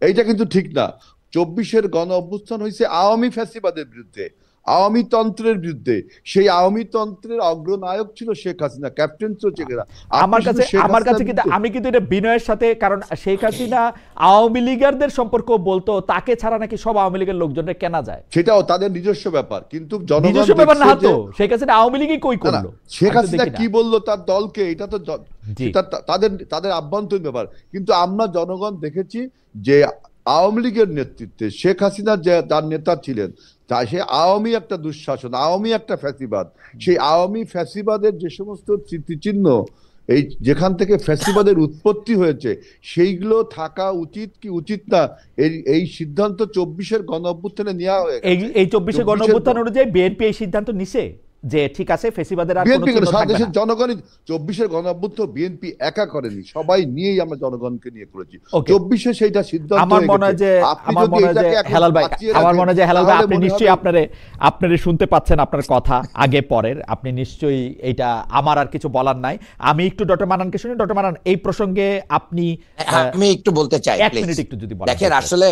এইটা কিন্তু ঠিক না। 24-এর গণ অভ্যুত্থান হয়েছে আওয়ামী ফ্যাসিবাদের বিরুদ্ধে, আওয়ামী তন্ত্রের বিরুদ্ধে। সেই আওয়ামী তন্ত্রের অগ্রনায়ক ছিল শেখ হাসিনা, ক্যাপ্টেন চৌধুরী। আমার কাছে কিন্তু আমি কিন্তু এটা বিনয়ের সাথে, কারণ শেখ হাসিনা আওয়ামী লীগারদের সম্পর্ক বলতো, তাকে ছাড়া নাকি সব আওয়ামী লীগের লোকজনকে কেনা যায়, সেটাও তাদের নিজস্ব ব্যাপার। কিন্তু নিজস্ব ব্যাপার না তো, শেখ হাসিনা আওয়ামী লীগই কই করলো, শেখ হাসিনা কি বললো তার দলকে, এটা তো তাদের আভ্যন্তরীণ ব্যাপার। কিন্তু আমরা জনগণ দেখেছি যে আওয়ামী লীগের নেতৃত্বে শেখ হাসিনা যে তার নেতা ছিলেন, তা সে আওয়ামী একটা দুঃশাসন, আওয়ামী একটা ফ্যাসিবাদ। সেই আওয়ামী ফ্যাসিবাদের যে সমস্ত স্মৃতিচিহ্ন, এই যেখান থেকে ফ্যাসিবাদের উৎপত্তি হয়েছে, সেইগুলো থাকা উচিত কি উচিত না, এই সিদ্ধান্ত 24-এর গণ অভ্যুত্থানে নেওয়া হয়ে গেছে। এই 24-এর গণ অভ্যুত্থান অনুযায়ী বিএনপি এই সিদ্ধান্ত নিছে যে ঠিক আছে ফ্যাসিবাদের আর কোনো চিহ্ন থাকবে না। দেশের জনগণই 24-এর গণ অভ্যুত্থান বিএনপি একা করেনি, সবাই নিয়েই আমরা জনগণকে নিয়ে করেছি। 24-এ সেইটা সিদ্ধান্ত আমার মনে হয় যে হেলাল ভাই, আপনি নিশ্চয়ই আপনারে শুনতে পাচ্ছেন আপনার কথা আগে পরের, আপনি নিশ্চয়ই এটা, আমার আর কিছু বলার নাই। আমি একটু ডক্টর মান্নানকে শুনি। ডক্টর মান্নান, এই প্রসঙ্গে আমি একটু বলতে চাই, এক মিনিট একটু যদি বলেন। দেখেন, আসলে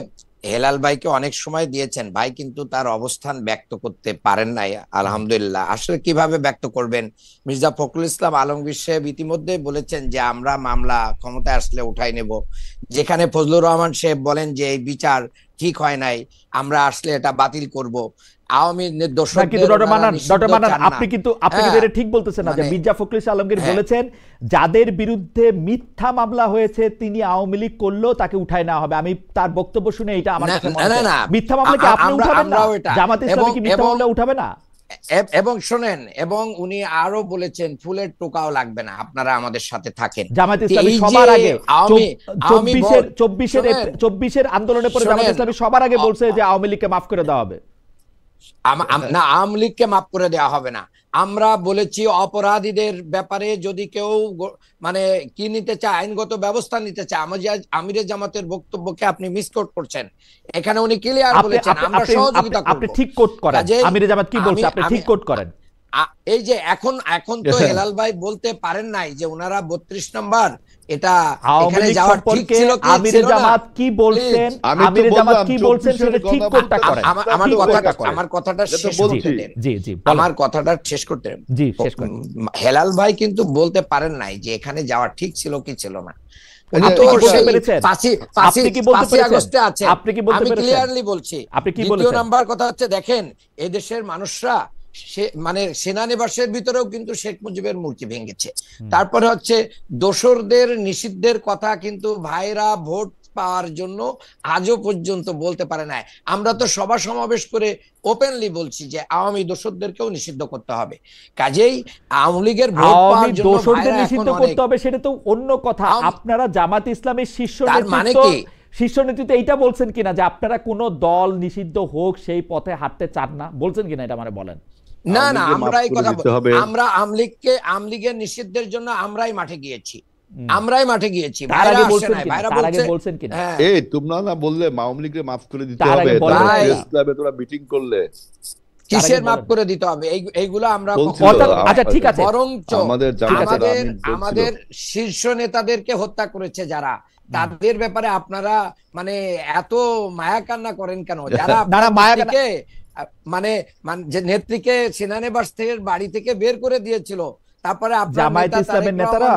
হেলাল ভাইকে অনেক সময় দিয়েছেন, ভাই কিন্তু তার অবস্থান ব্যক্ত করতে পারেন নাই, আলহামদুলিল্লাহ। আসলে কিভাবে ব্যক্ত করবেন? মির্জা ফখরুল ইসলাম আলমগীর সাহেব ইতিমধ্যে বলেছেন যে আমরা মামলা ক্ষমতায় আসলে উঠাই নেব, যেখানে ফজলুর রহমান সাহেব বলেন যে এই বিচার ঠিক হয় নাই, আমরা আসলে এটা বাতিল করব। আওয়ামী আপনি কিন্তু এটা ঠিক বলতেছেন না যে মির্জা ফখরুল ইসলাম আলমগীর বলেছেন যাদের বিরুদ্ধে মিথ্যা মামলা হয়েছে তিনি আওয়ামী লীগ করলেও তাকে উঠায় নেওয়া হবে। আমি তার বক্তব্য শুনে এটা আমার কাছে মনে হয় মিথ্যা মামলা কি আপনি উঠাবেন না? জামাত ইসলামী কি মিথ্যা মামলা উঠাবে না? এবং শোনেন, এবং উনি আরো বলেছেন ফুলের টোকাও লাগবে না, আপনারা আমাদের সাথে থাকেন। জামায়াত তো ইসলামী এই সবার যে আগে আওয়ামী আওয়ামী ভোট, শোনেন, চব্বিশের আন্দোলনের পরে জামায়াত শোনেন, ইসলামী সবার আগে বলছে যে আওয়ামী লীগকে মাফ করে দেওয়া হবে। না, আওয়ামী লীগকে মাফ করে দেওয়া হবে না। আমরা বলেছি অপরাধীদের ব্যাপারে যদি কেউ মানে কি নিতে চায়, আইনগত ব্যবস্থা নিতে চায়, আমিরে জামাতের বক্তব্যকে আপনি মিসকোট করছেন। এখানে উনি ক্লিয়ার বলেছেন আমরা সহযোগিতা করব। আপনি ঠিক কোট করেন, আমিরে জামাত কি বলছে আপনি ঠিক কোট করেন। এই যে এখন তো হেলাল ভাই বলতে পারেন নাই যে ওনারা 32 নম্বর এটা এখানে যাওয়া ঠিক ছিল কি আমিরে জামাত কি বলছেন, আমিরে জামাত কি বলছেন সেটা ঠিক কোটটা করেন। আমার কথাটা শেষ করতে দেন। জি জি, আমার কথাটা শেষ করতে দেন। জি, শেষ করেন। হেলাল ভাই কিন্তু বলতে পারেন নাই যে এখানে যাওয়া ঠিক ছিল কি ছিল না। আপনি কি বলতে পেরেছেন? 5 আগস্টে আছে, আপনি কি বলতে আমি পেরেছেন? ক্লিয়ারলি বলছি। আপনি কি দ্বিতীয় বলেছেন? নাম্বার কথা হচ্ছে, দেখেন এই দেশের মানুষরা মানে সেনানিবাসের ভিতরেও কিন্তু শেখ মুজিবের মূর্তি ভেঙেছে। তারপরে হচ্ছে দোসরদের নিষিদ্ধের কথা কিন্তু ভাইরা ভোট পাওয়ার জন্য আজও পর্যন্ত বলতে পারে না। আমরা তো সভা সমাবেশ করে ওপেনলি বলছি যে আওয়ামী দোসরদেরকেও নিষিদ্ধ করতে হবে। কাজেই আওয়ামী লীগের ভোট পাওয়ার জন্য দোসরদের নিষিদ্ধ করতে হবে সেটা তো অন্য কথা। আপনারা জামাত ইসলামের শীর্ষ নেতৃত্ব এইটা বলছেন কিনা যে আপনারা কোন দল নিষিদ্ধ হোক সেই পথে হাঁটতে চান না, বলছেন কিনা এটা মানে বলেন। না, আমরা এই কথা আমরা আমলিগের নিষিদ্ধের জন্য আমরাই মাঠে গিয়েছি। বলছেন কিনা এই তোমরা না বললে আওয়ামী লীগকে মাফ করে দিতে হবে, প্রেস ক্লাবে তোমরা মিটিং করলে কিসের মাফ করে দিতে হবে এইগুলো আমরা আচ্ছা ঠিক আছে, বরঞ্চ আমাদের শীর্ষ নেতাদেরকে হত্যা করেছে যারা, তাদের ব্যাপারে আপনারা মানে এত মায়া কান্না করেন কেন? যারা মানে যে নেত্রীকে সেনানিবাস থেকে বাড়ি থেকে বের করে দিয়েছিল, তারপরে জামায়াত ইসলামের নেতারা,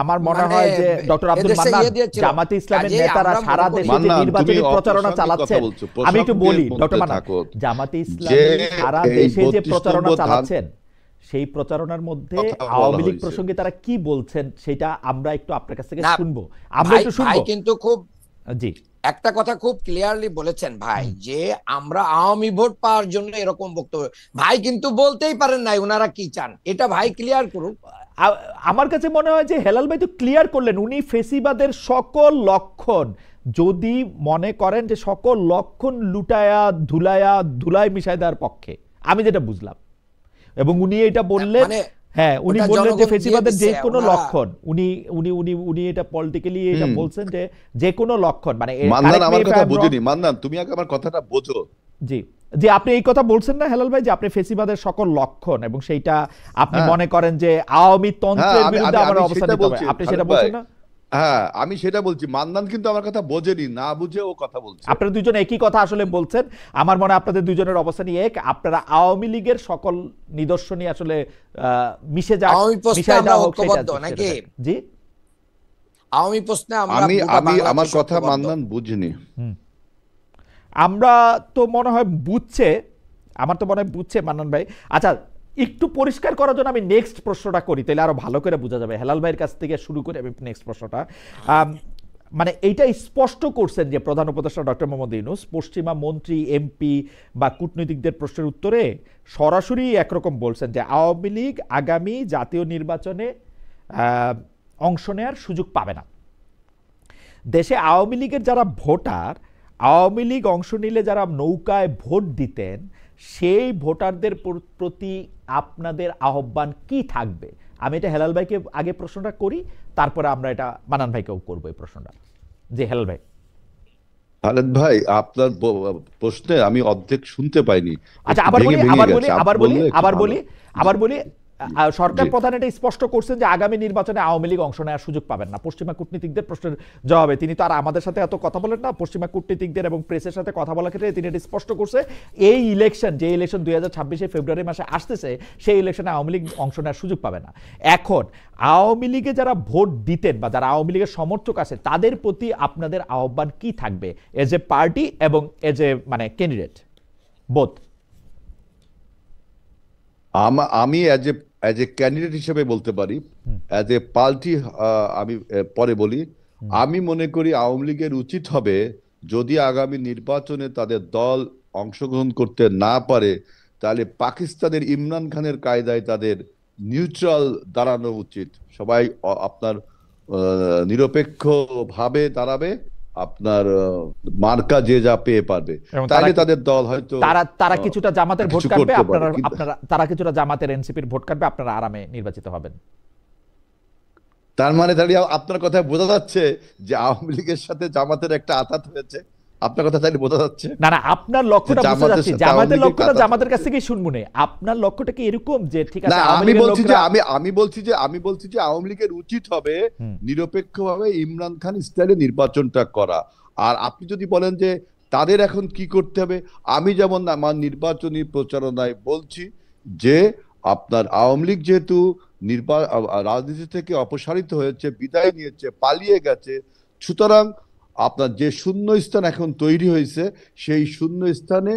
আমার মনে হয় যে ডক্টর আব্দুল মান্নান, জামায়াত ইসলামের নেতারা সারা দেশে যে নির্বাচনী প্রচারণা চালাচ্ছেন, আমি একটু বলি ডক্টর মান্নান, জামায়াত ইসলামী সারা দেশে যে প্রচারণা চালাচ্ছেন সেই প্রচারণার মধ্যে আওয়ামী লীগ প্রসঙ্গে তারা কি বলছেন সেটা আমরা একটু আপনার কাছ থেকে শুনবো। আমরা একটু শুনবো। কিন্তু খুব জি একটা কথা খুব ক্লিয়ারলি বলেছেন ভাই যে আমরা আওয়ামী ভোট পাওয়ার জন্য এরকম বক্তব্য, ভাই কিন্তু বলতেই পারেন নাই ওনারা কি চান, এটা ভাই ক্লিয়ার করুন। আমার কাছে মনে হয় যে হেলাল ভাই তো ক্লিয়ার করলেন, উনি ফেসিবাদের সকল লক্ষণ যদি মনে করেন যে সকল লক্ষণ লুটায়া ধুলায় মিশায় দেওয়ার পক্ষে, আমি যেটা বুঝলাম, এবং উনি এটা বললেন, হ্যাঁ উনি বললেন যে ফেসিবাদের যে কোনো লক্ষণ, উনি এটা পলিটিক্যালি এটা বলছেন যে যে কোনো লক্ষণ মানে মান্নান আমার কথা বুঝিনি। মান্নান তুমি আগে আমার কথাটা বোঝো। জি যে আপনি এই কথা বলছেন না হেলাল ভাই যে আপনি ফেসিবাদের সকল লক্ষণ এবং সেইটা আপনি মনে করেন যে আওয়ামী তন্ত্রের বিরুদ্ধে আমার অবস্থান নিতে হবে, আপনি সেটা বলছেন না? হ্যাঁ আমি সেটা বলছি। মান্নান কিন্তু আমার কথা বোঝেনি, না বুঝে ও কথা বলছে। আপনারা দুজন একই কথা আসলে বলছেন। আমার মনে হয় আপনাদের দুজনের অবস্থানই এক। আপনারা আওয়ামী লীগের সকল নিদর্শনই আসলে মিশে যায়, মিশায় দেওয়া হোক সেটা নাকি? জি আওয়ামী প্রশ্নে আমি আমার কথা মান্নান বুঝিনি। আমরা তো মনে হয় বুঝছে, আমার তো মনে হয় বুঝছে মান্নান ভাই। আচ্ছা একটু পরিষ্কার করার জন্য আমি নেক্সট প্রশ্নটা করি, তাহলে আরো ভালো করে বোঝা যাবে। হেলাল ভাইয়ের কাছ থেকে শুরু করে আমি নেক্সট প্রশ্নটা, মানে এইটা স্পষ্ট করছেন যে প্রধান উপদেষ্টা ডক্টর মোহাম্মদ ইউনূস পশ্চিমা মন্ত্রী, এমপি বা কূটনীতিকদের প্রশ্নের উত্তরে সরাসরি একরকম বলছেন যে আওয়ামী লীগ আগামী জাতীয় নির্বাচনে অংশ নেওয়ার সুযোগ পাবে না। দেশে আওয়ামী লীগের যারা ভোটার, আওয়ামী লীগ অংশ নিলে যারা নৌকায় ভোট দিতেন, সেই ভোটারদের প্রতি আপনাদের আহ্বান কি থাকবে? আমি এটা হেলাল ভাইকে আগে প্রশ্নটা করি, তারপরে আমরা এটা মান্নান ভাইকেও করবো এই প্রশ্নটা। যে হেলাল ভাই। খালেদ ভাই আপনার প্রশ্নে আমি অর্ধেক শুনতে পাইনি। আচ্ছা আবার বলি সরকার প্রধান এটা স্পষ্ট করছেন যে আগামী নির্বাচনে আওয়ামী লীগ অংশ নেওয়ার সুযোগ পাবেন না। পশ্চিমা কূটনীতিকদের প্রশ্নের জবাবে তিনি তো আর আমাদের সাথে এত কথা বলেন না, পশ্চিমা কূটনীতিকদের এবং প্রেসের সাথে কথা বলার ক্ষেত্রে তিনি এটা স্পষ্ট করছে এই ইলেকশন, যে ইলেকশন 2026 ফেব্রুয়ারি মাসে আসতেছে, সেই ইলেকশনে আওয়ামী লীগ অংশ নেওয়ার সুযোগ পাবে না। এখন আওয়ামী লীগে যারা ভোট দিতেন বা যারা আওয়ামী লীগের সমর্থক আছে, তাদের প্রতি আপনাদের আহ্বান কি থাকবে এজ এ পার্টি এবং এজ এ মানে ক্যান্ডিডেট বোথ? আমি অ্যাজ এ ক্যান্ডিডেট হিসেবে বলতে পারি, অ্যাজ এ পার্টি আমি পরে বলি। আমি মনে করি আওয়ামী লীগের উচিত হবে যদি আগামী নির্বাচনে তাদের দল অংশগ্রহণ করতে না পারে, তাহলে পাকিস্তানের ইমরান খানের কায়দায় তাদের নিউট্রাল দাঁড়ানো উচিত। সবাই আপনার নিরপেক্ষ ভাবে দাঁড়াবে, আপনার মার্কা যে যা পেয়ে পারবে, তাহলে তাদের দল হয়তো তারা কিছুটা জামাতের ভোট কিছু কাটবে, করতে পারে। আপনারা তারা কিছুটা জামাতের এনসিপির ভোট কাটবে, আপনারা আরামে নির্বাচিত হবেন। তার মানে দাঁড়িয়ে আপনার কথায় বোঝা যাচ্ছে যে আওয়ামী লীগের সাথে জামাতের একটা আঘাত হয়েছে। আপনার কথা তাহলে বোঝা যাচ্ছে না না, আপনার লক্ষ্যটা যে বুঝতে যাচ্ছি, জামাতের সাথে আওয়ামী জামাতের লীগের লক্ষ্যটা কাঁথা জামাতের কাছ হয়েছে। থেকেই শুনবো না। আপনার লক্ষ্যটা কি এরকম যে ঠিক না, আছে আওয়ামী আমি লীগের বলছি যে লোকরা আমি বলছি যে আওয়ামী লীগের উচিত হবে হুম। নিরপেক্ষভাবে ইমরান খান স্টাইলে নির্বাচনটা করা। আর আপনি যদি বলেন যে তাদের এখন কি করতে হবে, আমি যেমন আমার নির্বাচনী প্রচারণায় বলছি যে আপনার আওয়ামী লীগ যেহেতু রাজনীতি থেকে অপসারিত হয়েছে, বিদায় নিয়েছে, পালিয়ে গেছে, সুতরাং আপনার যে শূন্য স্থান এখন তৈরি হয়েছে, সেই শূন্য স্থানে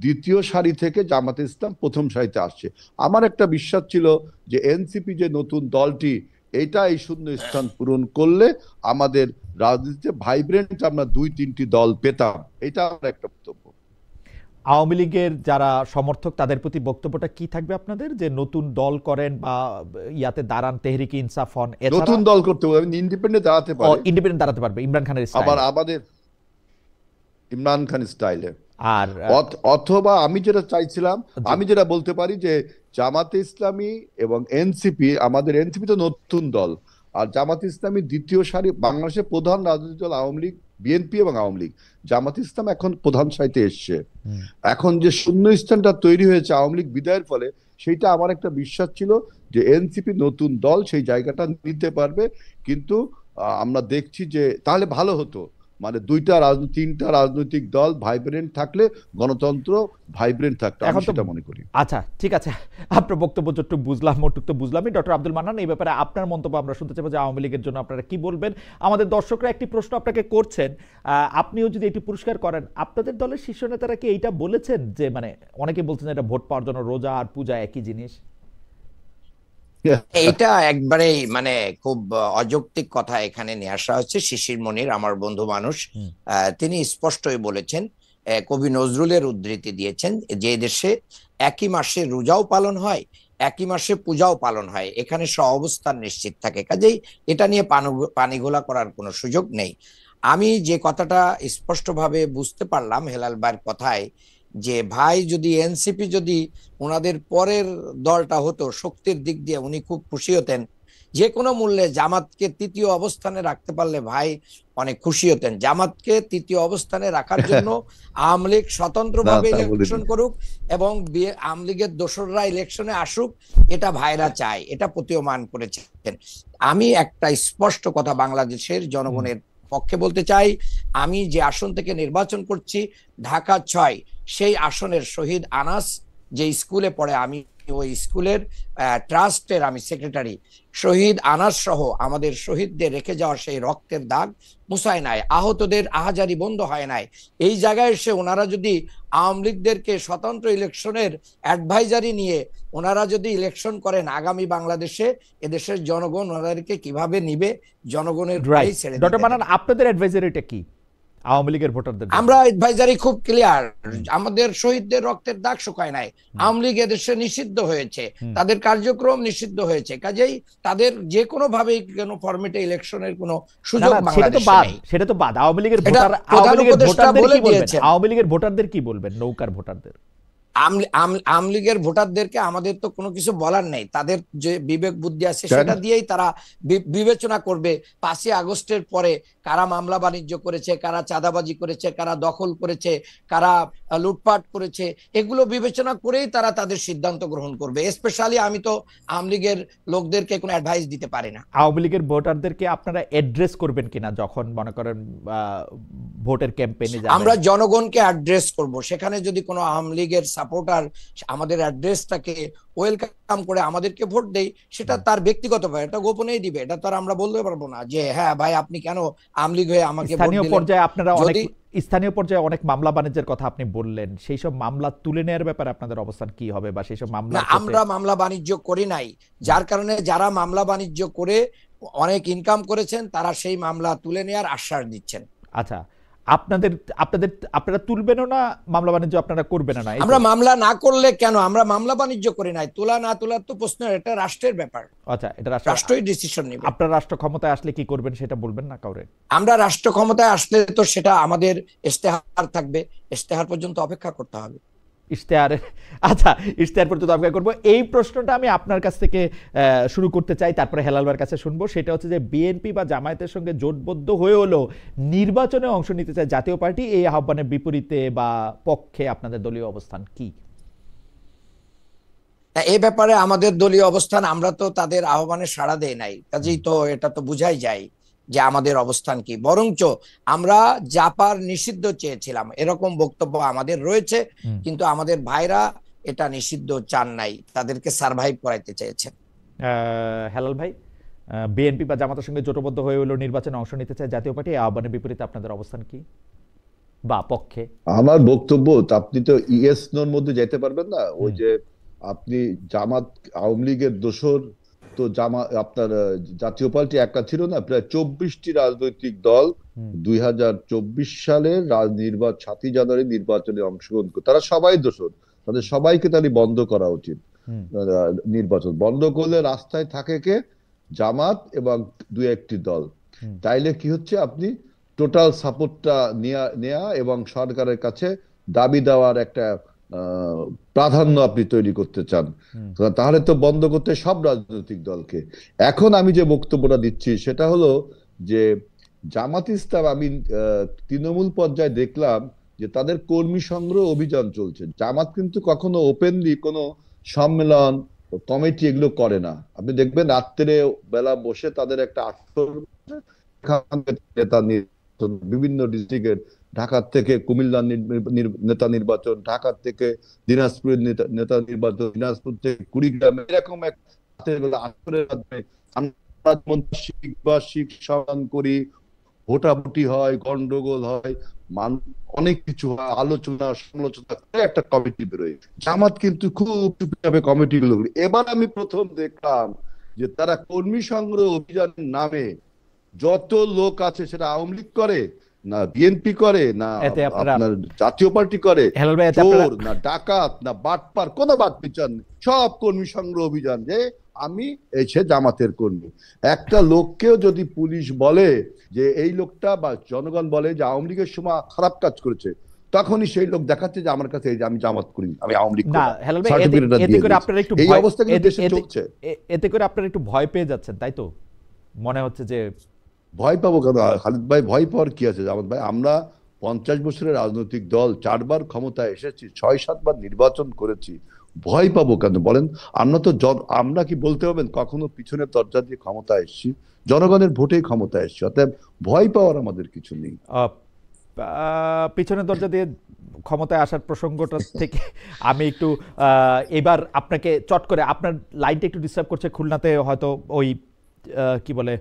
দ্বিতীয় সারি থেকে জামাতে ইসলাম প্রথম সারিতে আসছে। আমার একটা বিশ্বাস ছিল যে এনসিপি যে নতুন দলটি, এটা এই শূন্য স্থান পূরণ করলে আমাদের রাজনীতিতে ভাইব্রেন্ট আমরা 2-3টি দল পেতাম। এটা আমার একটা বক্তব্য। আওয়ামী লীগের যারা সমর্থক তাদের প্রতি বক্তব্যটা কি থাকবে আপনাদের, যে নতুন দল করেন বা ইয়াতে দাঁড়ান, তেহরিকে ইনসাফ হন, নতুন দল করতে হবে, ইন্ডিপেন্ডেন্ট দাঁড়াতে পারে, ইন্ডিপেন্ডেন্ট দাঁড়াতে পারবে ইমরান খানের আবার স্টাইলে। আমাদের ইমরান খান স্টাইলে। আর অথবা আমি যেটা চাইছিলাম, আমি যেটা বলতে পারি যে জামাতে ইসলামী এবং এনসিপি, আমাদের এনসিপি তো নতুন দল, আর জামাতে ইসলামী দ্বিতীয় সারি। বাংলাদেশের প্রধান রাজনৈতিক দল আওয়ামী লীগ, বিএনপি এবং আওয়ামী লীগ, জামাতে ইসলাম এখন প্রধান সারিতে এসছে। এখন যে শূন্য স্থানটা তৈরি হয়েছে আওয়ামী লীগ বিদায়ের ফলে, সেইটা আমার একটা বিশ্বাস ছিল যে এনসিপি নতুন দল সেই জায়গাটা নিতে পারবে। কিন্তু আমরা দেখছি যে তাহলে ভালো হতো, মানে তিনটা রাজনৈতিক দল ভাইব্রেন্ট থাকলে গণতন্ত্র ভাইব্রেন্ট থাকতো, আমি সেটা মনে করি। আচ্ছা ঠিক আছে, আপনার বক্তব্য যতটুকু বুঝলাম ওটুকু তো বুঝলামই। ডক্টর আব্দুল মান্নান, এই ব্যাপারে আপনার মন্তব্য আমরা শুনতে চাইবো যে আওয়ামী লীগের জন্য আপনারা কি বলবেন। আমাদের দর্শকরা একটি প্রশ্ন আপনাকে করছেন, আপনিও যদি একটু পুরস্কার করেন, আপনাদের দলের শীর্ষ নেতারা কি এইটা বলেছেন যে, মানে অনেকে বলছেন এটা ভোট পাওয়ার জন্য রোজা আর পূজা একই জিনিস? এইটা একবারে মানে খুব অযৌক্তিক কথা এখানে নিয়ে আসা হচ্ছে। শিশির মনির আমার বন্ধু মানুষ, তিনি স্পষ্টই বলেছেন, কবি নজরুলের উদ্ধৃতি দিয়েছেন, যে দেশে একই মাসে রোজাও পালন হয়, একই মাসে পূজাও পালন হয়, এখানে সহাবস্থান নিশ্চিত থাকে। কাজেই এটা নিয়ে পানিঘোলা করার কোনো সুযোগ নেই। আমি যে কথাটা স্পষ্টভাবে বুঝতে পারলাম হেলাল ভাইয়ের কথায়, যে ভাই যদি এনসিপি যদি ওনাদের পরের দলটা হতো, শক্তির দিক দিয়ে উনি খুব খুশি হতেন। যে কোনো মূল্যে জামাতকে তৃতীয় অবস্থানে রাখতে পারলে ভাই অনেক খুশি হতেন। জামাতকে তৃতীয় অবস্থানে রাখার জন্য আওয়ামী লীগ স্বতন্ত্রভাবে ইলেকশন করুক এবং আওয়ামী লীগের দোসররা ইলেকশনে আসুক, এটা ভাইরা চায়, এটা প্রতীয়মান করেছেন। আমি একটা স্পষ্ট কথা বাংলাদেশের জনগণের পক্ষে বলতে চাই, আমি যে আসন থেকে নির্বাচন করছি ঢাকা 6, সেই আসনের শহীদ আনাস যে স্কুলে পড়ে, আমি ওই স্কুলের ট্রাস্টের আমি সেক্রেটারি। শহীদ আনাস সহ আমাদের শহীদদের রেখে যাওয়া সেই রক্তের দাগ মুছায় নাই, আহতদের আহাজারি বন্ধ হয় নাই। এই জায়গায় এসে ওনারা যদি আওয়ামী লীগদেরকে স্বতন্ত্র ইলেকশনের অ্যাডভাইজারি নিয়ে ওনারা যদি ইলেকশন করেন, আগামী বাংলাদেশে এদেশের জনগণ ওনাদেরকে কিভাবে নিবে, জনগণের প্রায় ছেড়ে ডক্টর মান্নান, আপনাদের অ্যাডভাইজারিটা কি আওয়ামী লীগের ভোটারদের? আমরা অ্যাডভাইজারি খুব ক্লিয়ার, আমাদের শহীদদের রক্তের দাগ শুকায় নাই, আওয়ামী লীগ এদেশে নিষিদ্ধ হয়েছে, তাদের কার্যক্রম নিষিদ্ধ হয়েছে, কাজেই তাদের যে কোনো ভাবে কোনো ফরম্যাটে ইলেকশনের কোনো সুযোগ বাংলাদেশে নেই। সেটা তো বাদ, আওয়ামী লীগের ভোটারদের কি বলবেন, নৌকার ভোটারদের? আওয়ামী লীগের ভোটারদেরকে আমাদের তো কোনো কিছু বলার নেই, তাদের যে বিবেক বুদ্ধি আছে সেটা দিয়েই তারা বিবেচনা করবে 5ই আগস্টের পরে কারা মামলা বাণিজ্য করেছে, কারা চাঁদাবাজি করেছে, কারা দখল করেছে, কারা লুটপাট করেছে, এগুলো বিবেচনা করেই তারা তাদের সিদ্ধান্ত গ্রহণ করবে। স্পেশালি আমি তো আওয়ামী লীগের লোকদেরকে কোনো অ্যাডভাইস দিতে পারি না। আওয়ামী লীগের ভোটারদেরকে আপনারা অ্যাড্রেস করবেন কিনা যখন মনে করেন ভোটের ক্যাম্পেইনে যাবেন? আমরা জনগণকে অ্যাড্রেস করব, সেখানে যদি কোনো আওয়ামী লীগের সাপোর্টার আমাদের অ্যাড্রেসটাকে ওয়েলকাম করে আমাদেরকে ভোট দেয়, সেটা তার ব্যক্তিগত ব্যাপার, এটা গোপনেই দিবে, এটা তো আর আমরা বলতে পারবো না যে হ্যাঁ ভাই আপনি কেন আওয়ামী লীগ হয়ে আমাকে ভোট দিলেন। স্থানীয় পর্যায়ে অনেক মামলা বাণিজ্যের কথা আপনি বললেন, সেই সব মামলা তুলে নেওয়ার ব্যাপারে আপনাদের অবস্থান কি হবে, বা সেই সব মামলা? আমরা মামলা বাণিজ্য করি নাই, যার কারণে যারা মামলা বাণিজ্য করে অনেক ইনকাম করেছেন তারা সেই মামলা তুলে নেওয়ার আশ্বাস দিচ্ছেন। আচ্ছা, আপনাদের আপনাদের আপনারা তুলবেনও না, মামলা বাণিজ্য আপনারা করবেন না, এই তো? আমরা মামলা না করলে কেন, আমরা মামলা বাণিজ্য করি নাই, তোলা না তোলার তো প্রশ্ন, এটা রাষ্ট্রের ব্যাপার, আচ্ছা, এটা রাষ্ট্রই ডিসিশন নেবে। আপনার রাষ্ট্র ক্ষমতায় আসলে কি করবেন সেটা বলবেন না কাউরে? আমরা রাষ্ট্র ক্ষমতায় আসলে তো সেটা আমাদের ইশতেহার থাকবে, ইশতেহার পর্যন্ত অপেক্ষা করতে হবে। ইশতেহারে, আচ্ছা, ইশতেহার পর্যন্ত অপেক্ষা করবো। এই প্রশ্নটা আমি আপনার কাছ থেকে শুরু করতে চাই, তারপরে হেলাল ভাইয়ের কাছে শুনবো। সেটা হচ্ছে যে বিএনপি বা জামায়াতের সঙ্গে জোটবদ্ধ হয়ে হলো নির্বাচনে অংশ নিতে চায় জাতীয় পার্টি, এই আহ্বানের বিপরীতে বা পক্ষে আপনাদের দলীয় অবস্থান কি? এই ব্যাপারে আমাদের দলীয় অবস্থান, আমরা তো তাদের আহ্বানে সাড়া দেই নাই, কাজেই তো এটা তো বুঝাই যায় যে আমাদের অবস্থান কি। বরঞ্চ আমরা জাপার নিষিদ্ধ চেয়েছিলাম, এরকম বক্তব্য আমাদের রয়েছে, কিন্তু আমাদের ভাইরা এটা নিষিদ্ধ চান নাই, তাদেরকে সারভাইভ করাইতে চেয়েছেন। হেলাল ভাই, বিএনপি বা জামাতের সঙ্গে জোটবদ্ধ হয়ে হলো নির্বাচনে অংশ নিতে চায় জাতীয় পার্টি, এই আহ্বানের বিপরীতে আপনাদের অবস্থান কি বা পক্ষে? আমার বক্তব্য, আপনি তো ইয়েস নোর মধ্যে যেতে পারবেন না। ওই যে আপনি জামাত আওয়ামী লীগের দোসর, তো আপনার জাতীয় পার্টি একটা ছিল না, প্রায় 24টি রাজনৈতিক দল 2024 সালের 7ই জানুয়ারি নির্বাচনে অংশগ্রহণ করে, তারা সবাই দোসর, তাদের সবাইকে তাহলে বন্ধ করা উচিত। নির্বাচন বন্ধ করলে রাস্তায় থাকে কে? জামাত এবং 2-1টি দল। তাইলে কি হচ্ছে, আপনি টোটাল সাপোর্টটা নেয়া এবং সরকারের কাছে দাবি দেওয়ার একটা প্রাধান্য আপনি তৈরি করতে চান, তাহলে তো বন্ধ করতে সব রাজনৈতিক দলকে। এখন আমি যে বক্তব্যটা দিচ্ছি সেটা হলো যে জামাত ইসলাম, আমি তৃণমূল পর্যায়ে দেখলাম যে তাদের কর্মী সংগ্রহ অভিযান চলছে। জামাত কিন্তু কখনো ওপেনলি কোনো সম্মেলন, কমিটি এগুলো করে না। আপনি দেখবেন রাত্রে বেলা বসে তাদের একটা আসর, নেতা নির্বাচন, বিভিন্ন ডিস্ট্রিক্টের, ঢাকা থেকে কুমিল্লার নেতা নির্বাচন, ঢাকা থেকে দিনাজপুরের নেতা নির্বাচন, দিনাজপুর থেকে কুড়িগ্রাম, এরকম এক আসরের মাধ্যমে আমরা শিখ সমাধান করি, ভোটাভুটি হয়, গন্ডগোল হয়, অনেক কিছু হয়, আলোচনা সমালোচনা করে একটা কমিটি বেরোয়। জামাত কিন্তু খুব চুপচাপে কমিটি গুলো। এবার আমি প্রথম দেখলাম যে তারা কর্মী সংগ্রহ অভিযানের নামে যত লোক আছে, সেটা আওয়ামী লীগ করে না বিএনপি করে না আপনার জাতীয় পার্টি করে, চোর না ডাকাত না বাটপার, কোনো বাদ বিচার নেই, সব কর্মী সংগ্রহ অভিযান। যে আমি এসে জামাতের কর্মী, একটা লোককেও যদি পুলিশ বলে যে এই লোকটা, বা জনগণ বলে যে আওয়ামী লীগের সময় খারাপ কাজ করেছে, তখনই সেই লোক দেখাচ্ছে যে আমার কাছে এই যে আমি জামাত করি, আমি আওয়ামী লীগ করি। এই অবস্থা কিন্তু দেশে চলছে। এতে করে আপনারা একটু ভয় পেয়ে যাচ্ছেন, তাই তো মনে হচ্ছে? যে ভয় পাবো কেন খালিদ ভাই? ভয় পাওয়ার কি আছে জামাত ভাই? আমরা 50 বছরের রাজনৈতিক দল, 4 বার ক্ষমতায় এসেছি, 6-7 বার নির্বাচন করেছি, ভয় পাবো কেন বলেন? আমরা কি বলতে পারবেন কখনো পিছনের দরজা দিয়ে ক্ষমতা এসেছি? জনগণের ভোটেই ক্ষমতা এসেছি, অতএব ভয় পাওয়ার আমাদের কিছু নেই। পিছনের দরজা দিয়ে ক্ষমতায় আসার প্রসঙ্গটা থেকে আমি একটু এবার আপনাকে চট করে, আপনার লাইনটা একটু ডিস্টার্ব করছে, খুলনাতে হয়তো ওই কি বলে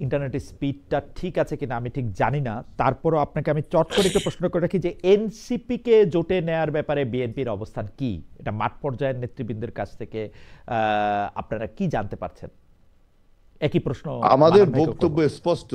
ইন্টারনেটের স্পিডটা ঠিক আছে কিনা আমি ঠিক জানি না, তারপরও আপনাকে আমি চট করে একটু প্রশ্ন করে রাখি যে এনসিপিকে জোটে নেয়ার ব্যাপারে বিএনপির অবস্থান কি? এটা মাঠ পর্যায়ের নেতৃবৃন্দের কাছ থেকে আপনারা কি জানতে পারছেন? একই প্রশ্ন। আমাদের বক্তব্য স্পষ্ট,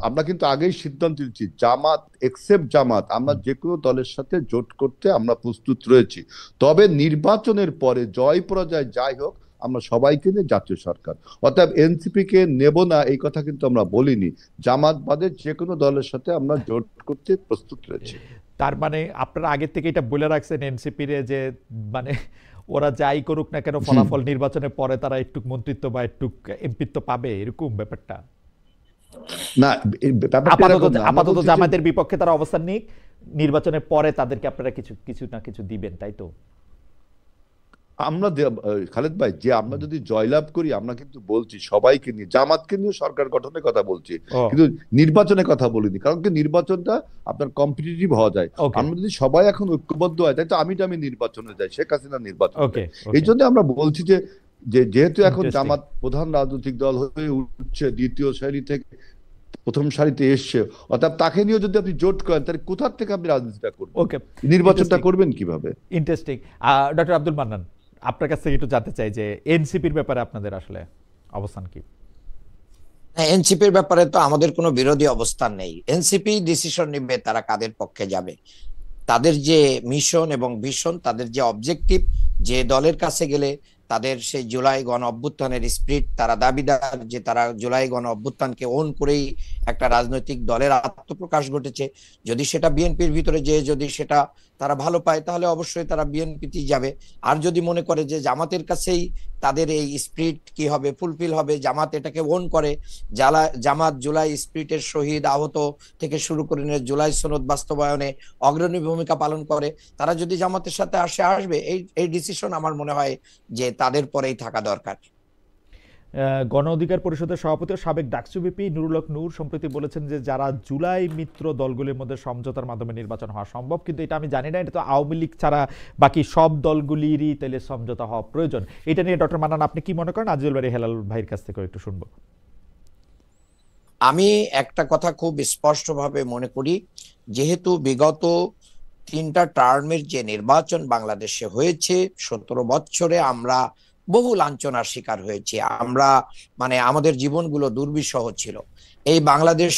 আমরা কিন্তু আগেই সিদ্ধান্ত নিয়েছি, জামাত এক্সেপ্ট জামাত, আমরা যে কোনো দলের সাথে জোট করতে আমরা প্রস্তুত রয়েছি। তবে নির্বাচনের পরে জয় পরাজয় যাই হোক, আমরা সবাইকে নিয়ে জাতীয় সরকার, অর্থাৎ এনসিপি কে নেব না এই কথা কিন্তু আমরা বলিনি। জামাত বাদে যে কোনো দলের সাথে আমরা জোট করতে প্রস্তুত রয়েছি। তার মানে আপনারা আগে থেকে এটা বলে রাখছেন এনসিপি রে যে মানে ওরা যাই করুক না কেন, ফলাফল নির্বাচনের পরে তারা একটু মন্ত্রিত্ব বা একটু এমপিত্ব পাবে, এরকম ব্যাপারটা না? আপাতত জামাতের বিপক্ষে তারা অবস্থান নিক, নির্বাচনের পরে তাদেরকে আপনারা কিছু না কিছু দিবেন, তাই তো? আমরা খালেদ ভাই, যে আমরা যদি জয়লাভ করি, আমরা কিন্তু বলছি সবাইকে নিয়ে, জামাতকে নিয়ে সরকার গঠনের কথা বলছি, কিন্তু নির্বাচনের কথা বলিনি, কারণ কি নির্বাচনটা আপনার কম্পিটিটিভ হওয়া যায়। আমরা যদি সবাই এখন ঐক্যবদ্ধ হয়, তাই তো আমি নির্বাচনে যাই, শেখ হাসিনা নির্বাচন। এই জন্য আমরা বলছি যে যেহেতু এখন জামাত প্রধান রাজনৈতিক দল হয়ে উঠছে, দ্বিতীয় সারি থেকে প্রথম সারিতে এসছে, অর্থাৎ তাকে নিয়ে যদি আপনি জোট করেন, তাহলে কোথা থেকে আপনি রাজনীতিটা করবেন, নির্বাচনটা করবেন কিভাবে? ইন্টারেস্টিং। ডক্টর আব্দুল মান্নান, আপনার কাছ থেকে একটু জানতে চাই যে এনসিপির ব্যাপারে আপনাদের আসলে অবস্থান কি? এনসিপির ব্যাপারে তো আমাদের কোনো বিরোধী অবস্থান নেই। এনসিপি ডিসিশন নেবে তারা কাদের পক্ষে যাবে। তাদের যে মিশন এবং ভিশন, তাদের যে অবজেক্টিভ, যে দলের কাছে গেলে তাদের সেই জুলাই গণ অভ্যুত্থানের স্পিরিট, তারা দাবিদার যে তারা জুলাই গণ অভ্যুত্থানকে ওন করেই একটা রাজনৈতিক দলের আত্মপ্রকাশ ঘটেছে। যদি সেটা বিএনপির ভিতরে যে যদি সেটা তারা ভালো পায় তাহলে অবশ্যই তারা বিএনপিতেই যাবে। আর যদি মনে করে যে জামাতের কাছেই তাদের এই স্পিরিট কি হবে, ফুলফিল হবে, জামাত এটাকে ওন করে, জামাত জুলাই স্পিরিটের শহীদ আহত থেকে শুরু করে নিয়ে জুলাই সনদ বাস্তবায়নে অগ্রণী ভূমিকা পালন করে, তারা যদি জামাতের সাথে আসবে। এই ডিসিশন আমার মনে হয় যে তাদের পরেই থাকা দরকার। গণ অধিকার পরিষদের সভাপতি ও সাবেক ডাকসু ভিপি নুরুল হক নূর সম্প্রতি বলেছেন যে যারা জুলাই মিত্র দলগুলির মধ্যে সমঝোতার মাধ্যমে নির্বাচন হওয়া সম্ভব, কিন্তু এটা আমি জানি না, এটা তো আওয়ামী লীগ ছাড়া বাকি সব দলগুলিরই তাহলে সমঝোতা হওয়া প্রয়োজন। এটা নিয়ে ডক্টর মান্নান আপনি কি মনে করেন? আজিজুল বারী হেলাল ভাইয়ের কাছ থেকে একটু শুনবো। আমি একটা কথা খুব স্পষ্টভাবে মনে করি, যেহেতু বিগত 3টা টার্মের যে নির্বাচন বাংলাদেশে হয়েছে, 17 বছরে আমরা বহু লাঞ্ছনার শিকার হয়েছি। আমরা মানে আমাদের জীবনগুলো দুর্বিষহ ছিল। এই বাংলাদেশ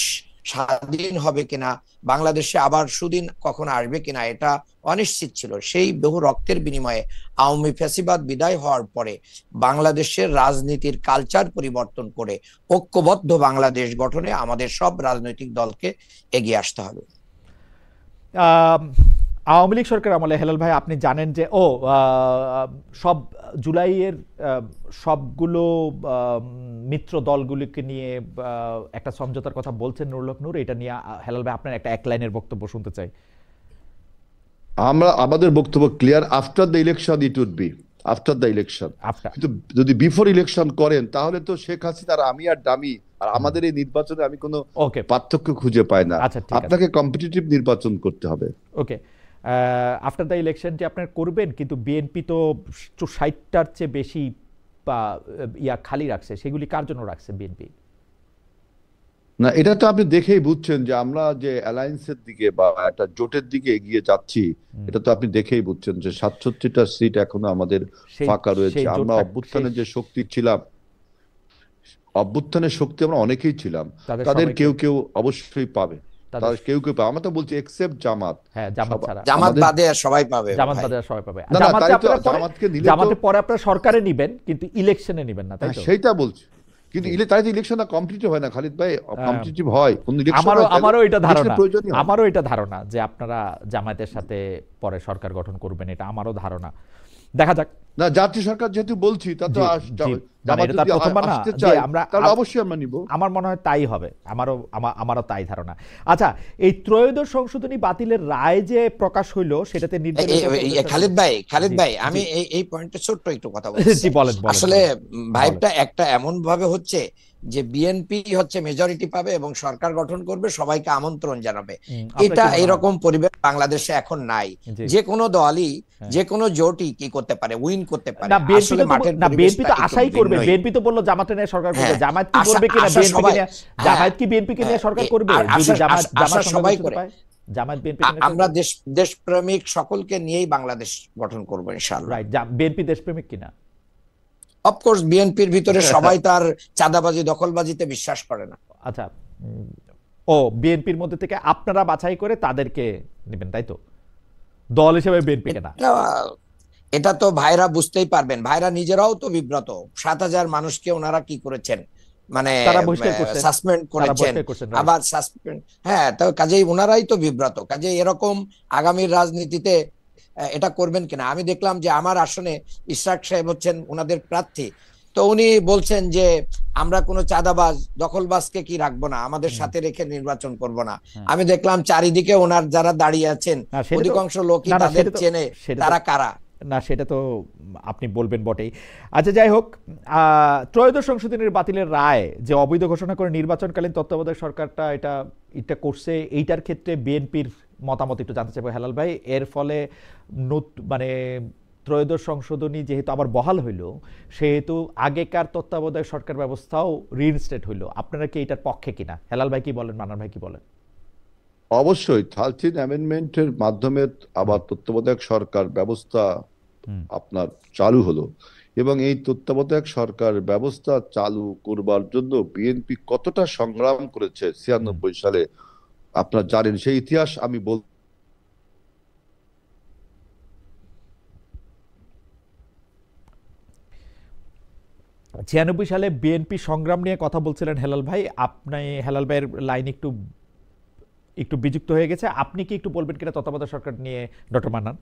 স্বাধীন হবে কিনা, বাংলাদেশে আবার সুদিন কখন আসবে কিনা, এটা অনিশ্চিত ছিল। সেই বহু রক্তের বিনিময়ে আওয়ামী ফ্যাসিবাদ বিদায় হওয়ার পরে বাংলাদেশের রাজনীতির কালচার পরিবর্তন করে ঐক্যবদ্ধ বাংলাদেশ গঠনে আমাদের সব রাজনৈতিক দলকে এগিয়ে আসতে হবে। আওয়ামী লীগ সরকার আমলে হেলাল ভাই আপনি জানেন যে সব জুলাইয়ের সবগুলো মিত্র দলগুলিকে নিয়ে একটা সমঝোতার কথা বলছেন নুরুল হক নূর। এটা নিয়ে হেলাল ভাই আপনার একটা এক লাইনের বক্তব্য শুনতে চাই। আমাদের বক্তব্য clear, after the election it would be, after the election. After কিন্তু যদি বিফোর ইলেকশন করেন তাহলে তো শেখ হাসিনা আর আমি আর ডামি আর আমাদের এই নির্বাচনে আমি কোনো ওকে পার্থক্য খুঁজে পাই না। আচ্ছা ঠিক আছে, আপনাকে কম্পিটিটিভ নির্বাচন করতে হবে। ওকে। আফটার দ্য ইলেকশনটি আপনার করবেন, কিন্তু বিএনপি তো 60টার চেয়ে বেশি খালি রাখছে, সেগুলি কার জন্য রাখছে বিএনপি? না, এটা তো আপনি দেখেই বুঝছেন যে আমরা যে অ্যালায়েন্সের দিকে বা একটা জোটের দিকে এগিয়ে যাচ্ছি, এটা তো আপনি দেখেই বুঝছেন যে 67টা সিট এখনো আমাদের ফাঁকা রয়েছে। আমরা অভ্যুত্থানের যে শক্তি ছিলাম, অভ্যুত্থানের শক্তি আমরা অনেকেই ছিলাম, তাদের কেউ কেউ অবশ্যই পাবে, তাদের কেউ কেউ পাবে। আমরা তো বলছি এক্সেপ্ট জামাত, হ্যাঁ জামাত ছাড়া, জামাত বাদে সবাই পাবে, জামাত বাদে সবাই পাবে। না না, তাই তো জামাতকে নিলে জামাতে পরে আপনারা সরকারে নেবেন কিন্তু ইলেকশনে নেবেন না, তাই তো? সেইটা বলছি, কিন্তু তাই তো ইলেকশনটা কমপ্লিট হয় না খালিদ ভাই, কম্পিটিটিভ হয় কোন ইলেকশন। আমারও এটা ধারণা যে আপনারা জামায়াতের সাথে পরে সরকার গঠন করবেন, এটা আমারও ধারণা। দেখা যাক। না, জাতীয় সরকার যেহেতু বলছি তা তো অবশ্যই আমরা নিব। আমার মনে হয় তাই হবে, আমারও তাই ধারণা। আচ্ছা, এই ত্রয়োদশ সংশোধনী বাতিলের রায় যে প্রকাশ হইলো সেটাতে খালিদ ভাই আমি এই পয়েন্টে ছোট্ট একটু কথা বলছি। আসলে ভাইবটা একটা এমন ভাবে হচ্ছে যে বিএনপি হচ্ছে মেজরিটি পাবে এবং সরকার গঠন করবে, সবাইকে আমন্ত্রণ জানাবে। এটা এরকম পরিবেশ বাংলাদেশে এখন নাই। যে কোনো দলই যে কোনো জোটই কি করতে পারে, উইন করতে পারে। আসলে মাঠের বিএনপি তো আশাই করবে, বিএনপি তো বললো জামাতে নিয়ে সরকার করবে। জামাত কি করবে কিনা, জামাত কি বিএনপি নিয়ে সরকার করবে? যদি জামাত সবাই করে, জামাত বিএনপি, আমরা দেশপ্রেমিক সকলকে নিয়েই বাংলাদেশ গঠন করব ইনশাআল্লাহ। রাইট, বিএনপি দেশপ্রেমিক কিনা? অফকোর্স বিএনপির ভিতরে সবাই তার চাঁদাবাজি দখলবাজিতে বিশ্বাস করে না। আচ্ছা, বিএনপির মধ্যে থেকে আপনারা বাছাই করে তাদেরকে নেবেন, তাই তো? দল হিসেবে বিএনপি কেনা, এটা তো ভাইরা বুঝতেই পারবেন। ভাইরা নিজেরাও তো বিব্রত। 7000 মানুষকে ওনারা কি করেছেন, মানে সাসপেন্ড করেছেন, আবার সাসপেন্ড, হ্যাঁ, তো কাজেই ওনারাই তো বিব্রত। কাজেই এরকম আগামীর রাজনীতিতে এটা করবেন কিনা। আমি দেখলাম যে আমার আসনে ইশরাক সাহেব হচ্ছেন ওনাদের প্রার্থী, তো উনি বলছেন যে আমরা কোনো চাঁদাবাজ দখলবাজকে কি রাখবো না, আমাদের সাথে রেখে নির্বাচন করব না। আমি দেখলাম চারিদিকে ওনার যারা দাঁড়িয়ে আছেন অধিকাংশ লোকই তাদের চেনে, তারা কারা। না, সেটা তো আপনি বলবেন বটেই। আচ্ছা, যাই হোক, ত্রয়োদশ সংশোধনীর বাতিলের রায় যে অবৈধ ঘোষণা করে নির্বাচনকালীন তত্ত্বাবধায়ক সরকারটা এটা করছে, এইটার ক্ষেত্রে বিএনপির মতামত একটু জানতে চাইবো হেলাল ভাই। এর ফলে মানে ত্রয়োদশ সংশোধনী যেহেতু আবার বহাল হইল, সেহেতু আগেকার তত্ত্বাবধায়ক সরকার ব্যবস্থাও রিইনস্টেট হইল। আপনারা কি এটার পক্ষে কিনা? হেলাল ভাই কি বলেন, মান্নান ভাই কি বলেন? অবশ্যই 13th অ্যামেন্ডমেন্টের মাধ্যমে আবার তত্ত্বাবধায়ক সরকার ব্যবস্থা আপনার চালু হলো। এবং এই তত্ত্বাবধায়ক সরকার ব্যবস্থা চালু করবার জন্য বিএনপি কতটা সংগ্রাম করেছে 96 সালে আপনারা জানেন, সেই ইতিহাস আমি 96 সালে বিএনপি সংগ্রাম নিয়ে কথা বলছিলেন হেলাল ভাই। আপনি হেলাল ভাইয়ের লাইন একটু একটু বিযুক্ত হয়ে গেছে, আপনি কি একটু বলবেন কিনা তত্ত্বাবধায়ক সরকার নিয়ে ডক্টর মান্নান?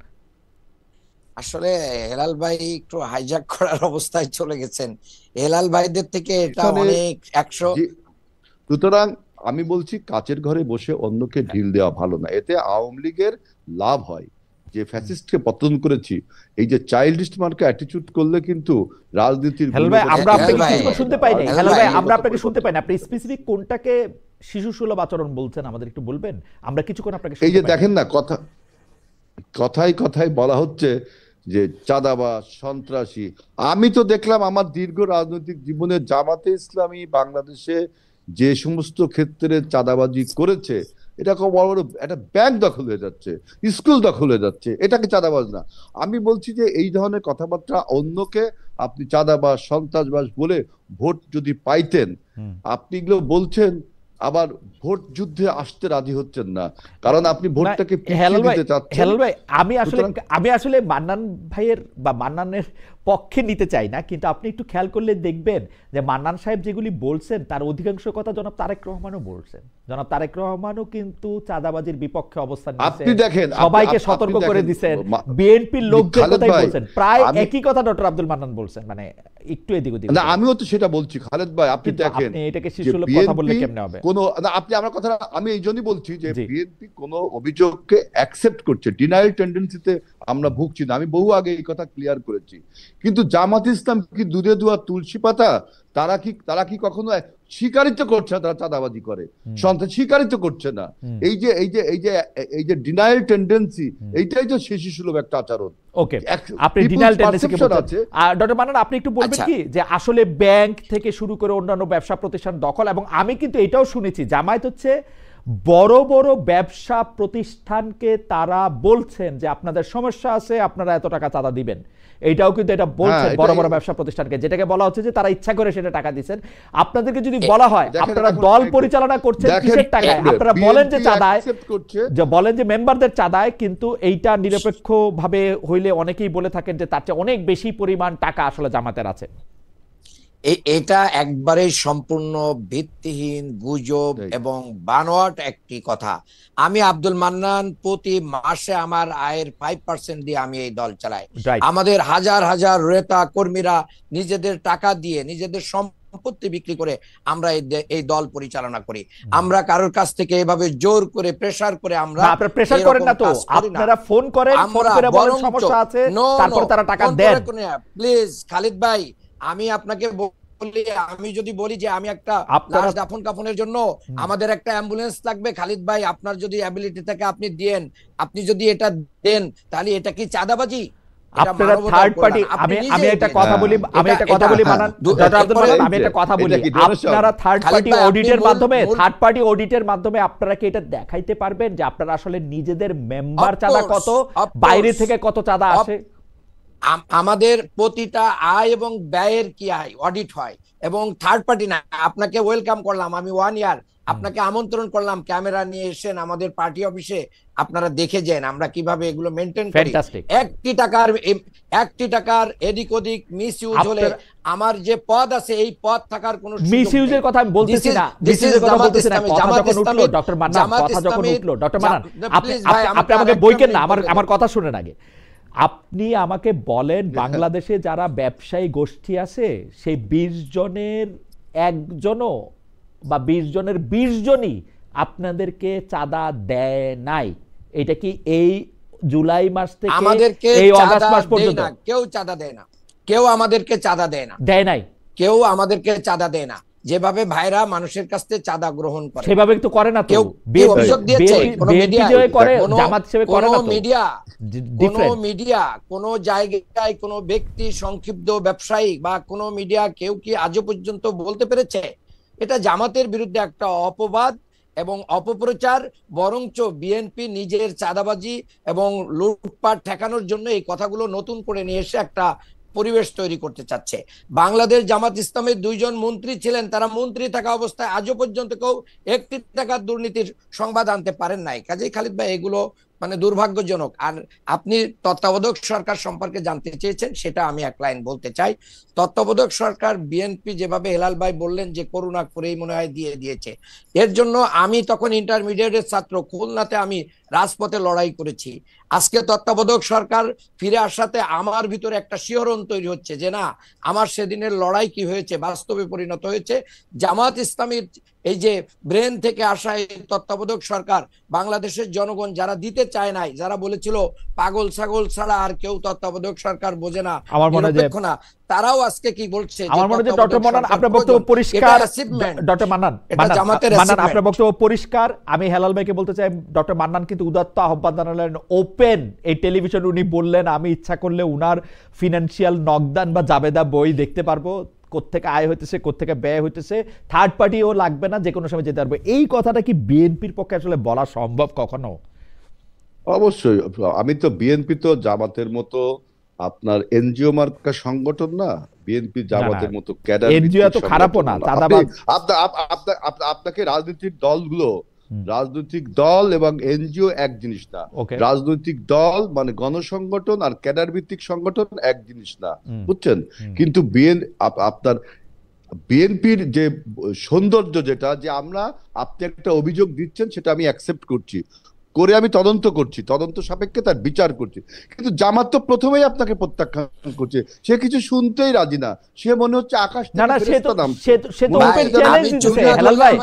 আসলে হেলাল ভাই একটু হাইজ্যাক করার অবস্থায় চলে গেছেন। হেলাল ভাইদের থেকে এটা এখানে অনেক 100। সুতরাং আমি বলছি, কাচের ঘরে বসে অন্যকে ঢিল দেওয়া ভালো না, এতে আওয়ামী লীগের লাভ হয়। যে ফ্যাসিস্টকে পতন করেছি, এই যে চাইল্ডিস্ট মার্কা অ্যাটিটিউড করলে কিন্তু রাজনীতির হেলাল ভাই আমরা আপনাকে হেলাল ভাই, কিছু শুনতে পাই নাই। হেলাল হেলাল ভাই ভাই, আমরা আপনাকে শুনতে পাই না। আপনি স্পেসিফিক কোনটাকে শিশু সুলভ আচরণ বলছেন আমাদের একটু বলবেন? আমরা কিছুক্ষণ আপনাকে এই শুনতে যে পাই না। দেখেন না, কথায় কথায় বলা হচ্ছে যে চাঁদাবাজ, সন্ত্রাসী। আমি তো দেখলাম আমার দীর্ঘ রাজনৈতিক জীবনে জামাতে ইসলামী বাংলাদেশে যে সমস্ত ক্ষেত্রে চাঁদাবাজি করেছে, এটা খুব বড় বড় একটা ব্যাংক দখল হয়ে যাচ্ছে, স্কুল দখল হয়ে যাচ্ছে, এটাকে চাঁদাবাজ না। আমি বলছি যে এই ধরনের কথাবার্তা, অন্যকে আপনি চাঁদাবাজ, সন্ত্রাসবাজ বলে ভোট যদি পাইতেন, আপনি এগুলো বলছেন, আবার ভোট যুদ্ধে আসতে রাজি হচ্ছেন না, কারণ আপনি ভোটটাকে পিছিয়ে দিতে চাচ্ছেন। হেলাল ভাই আমি আসলে মান্নান ভাইয়ের বা মান্নানের পক্ষে নিতে চাই না, কিন্তু আপনি একটু খেয়াল করলে দেখবেন যে মান্নান সাহেব যেগুলি বলছেন তার অধিকাংশ কথা জনাব তারেক রহমানও বলছেন। জনাব তারেক রহমানও কিন্তু চাঁদাবাজির বিপক্ষে অবস্থান নিয়েছেন, আপনি দেখেন, সবাইকে সতর্ক করে দিয়েছেন। বিএনপির লোকদের কথাই বলছেন, প্রায় একই কথা ডক্টর আব্দুল মান্নান বলছেন, মানে একটু এদিক ওদিক না। আমিও তো সেটা বলছি খালেদ ভাই, আপনি দেখেন আপনি এটাকে শিশুসুলভ কথা বললে কেমনে হবে? কোন না, আপনি আমার কথা, আমি এই জন্যই বলছি যে বিএনপি কোন অভিযোগকে অ্যাকসেপ্ট করছে, ডিনায়াল টেন্ডেন্সিতে আমরা ভুগছি না। আমি বহু আগে এই কথা ক্লিয়ার করেছি। কিন্তু জামাত ইসলাম কি দুধে দুয়া তুলসী পাতা? তারা কি কখনো স্বীকারিত করছে না তারা চাঁদাবাজি করে, সন্ত্রাস স্বীকারিত করছে না? এই যে ডিনায়াল টেন্ডেন্সি, এইটাই তো শিশু সুলভ একটা আচরণ। ওকে, আপনি ডিনায়াল টেন্ডেন্সিকে বলছেন। আর ডক্টর মান্নান আপনি একটু বলবেন কি যে আসলে ব্যাংক থেকে শুরু করে অন্যান্য ব্যবসা প্রতিষ্ঠান দখল, এবং আমি কিন্তু এটাও শুনেছি জামায়াত হচ্ছে বড় বড় ব্যবসা প্রতিষ্ঠানকে তারা বলছেন যে আপনাদের সমস্যা আছে, আপনারা এত টাকা চাঁদা দিবেন। এইটাও কিন্তু এটা বলছেন বড় বড় ব্যবসা প্রতিষ্ঠানকে, যেটাকে বলা হচ্ছে যে তারা ইচ্ছা করে সেটা টাকা দিচ্ছেন। আপনাদেরকে যদি বলা হয় আপনারা দল পরিচালনা করছেন কিসের টাকায়, আপনারা বলেন যে চাঁদায়, যে বলেন যে মেম্বারদের চাঁদায়, কিন্তু এইটা নিরপেক্ষ ভাবে হইলে অনেকেই বলে থাকেন যে তার চেয়ে অনেক বেশি পরিমাণ টাকা আসলে জামাতের আছে। এটা একবারে সম্পূর্ণ ভিত্তিহীন গুজব এবং বানোয়াট একটি কথা। আমি আব্দুল মান্নান, প্রতি মাসে আমার আয়ের 5% দিয়ে আমি এই দল চালাই। আমাদের হাজার হাজার নেতা কর্মীরা নিজেদের টাকা দিয়ে, নিজেদের সম্পত্তি বিক্রি করে আমরা এই দল পরিচালনা করি। আমরা কারোর কাছ থেকে এভাবে জোর করে প্রেসার করে আমরা প্রেসার করেন না তো, আপনারা ফোন করেন, ফোন করে বলেন সমস্যা আছে, তারপর তারা টাকা দেন। প্লিজ খালিদ ভাই, আমি আপনাকে বলি, আমি যদি বলি যে আমি একটা লাশ দাফন কাফনের জন্য আমাদের একটা অ্যাম্বুলেন্স লাগবে, খালিদ ভাই আপনার যদি অ্যাবিলিটি থাকে আপনি দেন, আপনি যদি এটা দেন, তাহলে এটা কি চাঁদাবাজি? আপনারা থার্ড পার্টি, আমি একটা কথা বলি মান্নান, ডক্টর আব্দুল মান্নান, আমি একটা কথা বলি, আপনারা থার্ড পার্টি অডিটের মাধ্যমে আপনারা কি এটা দেখাইতে পারবেন যে আপনারা আসলে নিজেদের মেম্বার চাঁদা কত, বাইরে থেকে কত চাঁদা আসে? আমাদের প্রতিটা আয় এবং ব্যয়ের কি আয় অডিট হয়, এবং থার্ড পার্টি না। আপনাকে ওয়েলকাম করলাম, আমি 1 ইয়ার আপনাকে আমন্ত্রণ করলাম, ক্যামেরা নিয়ে এসেন আমাদের পার্টি অফিসে, আপনারা দেখে যান আমরা কিভাবে এগুলো মেনটেন করি। একটি টাকার এদিক ওদিক মিস ইউজ হলে আমার যে পদ আছে, এই পদ থাকার কোনো মিস ইউজের কথা আমি বলতেছি না, মিসইউজের কথা বলতেছি না। কথা যখন উঠলো ডক্টর মান্নান, কথা যখন উঠলো ডক্টর মান্নান, আপনি আমাকে বইকেন না, আমার কথা শুনেন আগে। আপনি আমাকে বলেন বাংলাদেশে যারা ব্যবসায়ী গোষ্ঠী আছে সেই 20 জনের একজনও বা 20 জনের 20 জনই আপনাদেরকে চাঁদা দেয় নাই। এটা কি এই জুলাই মাস থেকে এই আগস্ট মাস পর্যন্ত কেউ চাঁদা দেয় না? কেউ আমাদেরকে চাঁদা দেয় না, দেয় নাই। কেউ আমাদেরকে চাঁদা দেয় না। যেভাবে ভাইরা মানুষের কাছ থেকে চাঁদা গ্রহণ করে সেভাবে তো করে না। তো অভিযোগ দিয়েছে কোন মিডিয়া করে, জামাত হিসেবে করে না। কোন মিডিয়া, কোন জায়গায় কোন ব্যক্তি, সংক্ষিপ্ত ব্যবসায়ী বা কোন মিডিয়া কেউ কি আজও পর্যন্ত বলতে পেরেছে এটা জামাতের বিরুদ্ধে একটা অপবাদ এবং অপপ্রচার? বরঞ্চ বিএনপি নিজের চাঁদাবাজি এবং লুটপাট ঠেকানোর জন্য এই কথাগুলো নতুন করে নিয়ে এসে একটা পরিবেশ তৈরি করতে চাচ্ছে। বাংলাদেশ জামাত ইসলামের 2 জন মন্ত্রী ছিলেন, তারা মন্ত্রী থাকা অবস্থায় আজও পর্যন্ত কেউ 1 টাকার দুর্নীতির সংবাদ আনতে পারেন নাই। কাজেই খালিদ ভাই, এগুলো মানে দুর্ভাগ্যজনক। আর আপনি তত্ত্বাবধায়ক সরকার সম্পর্কে জানতে চেয়েছেন, সেটা আমি এক লাইন বলতে চাই। তত্ত্বাবধায়ক সরকার বিএনপি যেভাবে হেলাল ভাই বললেন যে করুণা করেই মনে হয় দিয়ে দিয়েছে, এর জন্য আমি তখন ইন্টারমিডিয়েটের ছাত্র, খুলনাতে আমি রাজপথে লড়াই করেছি। আজকে তত্ত্বাবধায়ক সরকার ফিরে আসাতে আমার ভিতরে একটা শিহরণ তৈরি হচ্ছে যে না, আমার সেদিনের লড়াই কি হয়েছে, বাস্তবে পরিণত হয়েছে। জামাত ইসলামীর এই যে ব্রেন থেকে আসা এই তত্ত্বাবধায়ক সরকার, বাংলাদেশের জনগণ যারা দিতে চায় নাই, যারা বলেছিল পাগল ছাগল ছাড়া আর কেউ তত্ত্বাবধায়ক সরকার বোঝে না, নিরপেক্ষ না, তারাও আজকে কি বলছে? আমার মনে হয় ডক্টর মান্নান আপনার বক্তব্য পরিষ্কার। ডক্টর মান্নান, আপনার বক্তব্য পরিষ্কার। আমি হেলাল ভাইকে বলতে চাই, ডক্টর মান্নান কিন্তু উদাত্ত আহ্বান জানালেন, ওপেন এই টেলিভিশন উনি বললেন আমি ইচ্ছা করলে উনার ফিনান্সিয়াল নকদান বা জাবেদা বই দেখতে পারবো, কোত্থেকে আয় হইতেছে কোত্থেকে ব্যয় হইতেছে, থার্ড পার্টিও লাগবে না, যে কোনো সময় যেতে পারবে। এই কথাটা কি বিএনপির পক্ষে আসলে বলা সম্ভব কখনো? অবশ্যই। আমি তো বিএনপি তো জামাতের মতো আপনার এনজিও মার্কা সংগঠন না, বিএনপি জামাতের মতো ক্যাডার এনজিও তো খারাপও না, চাঁদাবাজ। আপনাকে রাজনৈতিক দলগুলো, রাজনৈতিক দল এবং এনজিও এক জিনিস না। রাজনৈতিক দল মানে গণসংগঠন আর ক্যাডার ভিত্তিক সংগঠন এক জিনিস না, বুঝছেন? কিন্তু আপনার বিএনপির যে সৌন্দর্য, যেটা যে আপনি একটা অভিযোগ দিচ্ছেন, সেটা আমি অ্যাকসেপ্ট করছি, করে আমি তদন্ত করছি, তদন্ত সাপেক্ষে তার বিচার করছি। কিন্তু জামাত তো প্রথমেই আপনাকে প্রত্যাখ্যান করছে, সে কিছু শুনতেই রাজি না, সে মনে হচ্ছে আকাশ থেকে ফেরেশতা নামছে। সে তো ওপেন চ্যালেঞ্জ দিচ্ছে হেলাল ভাই।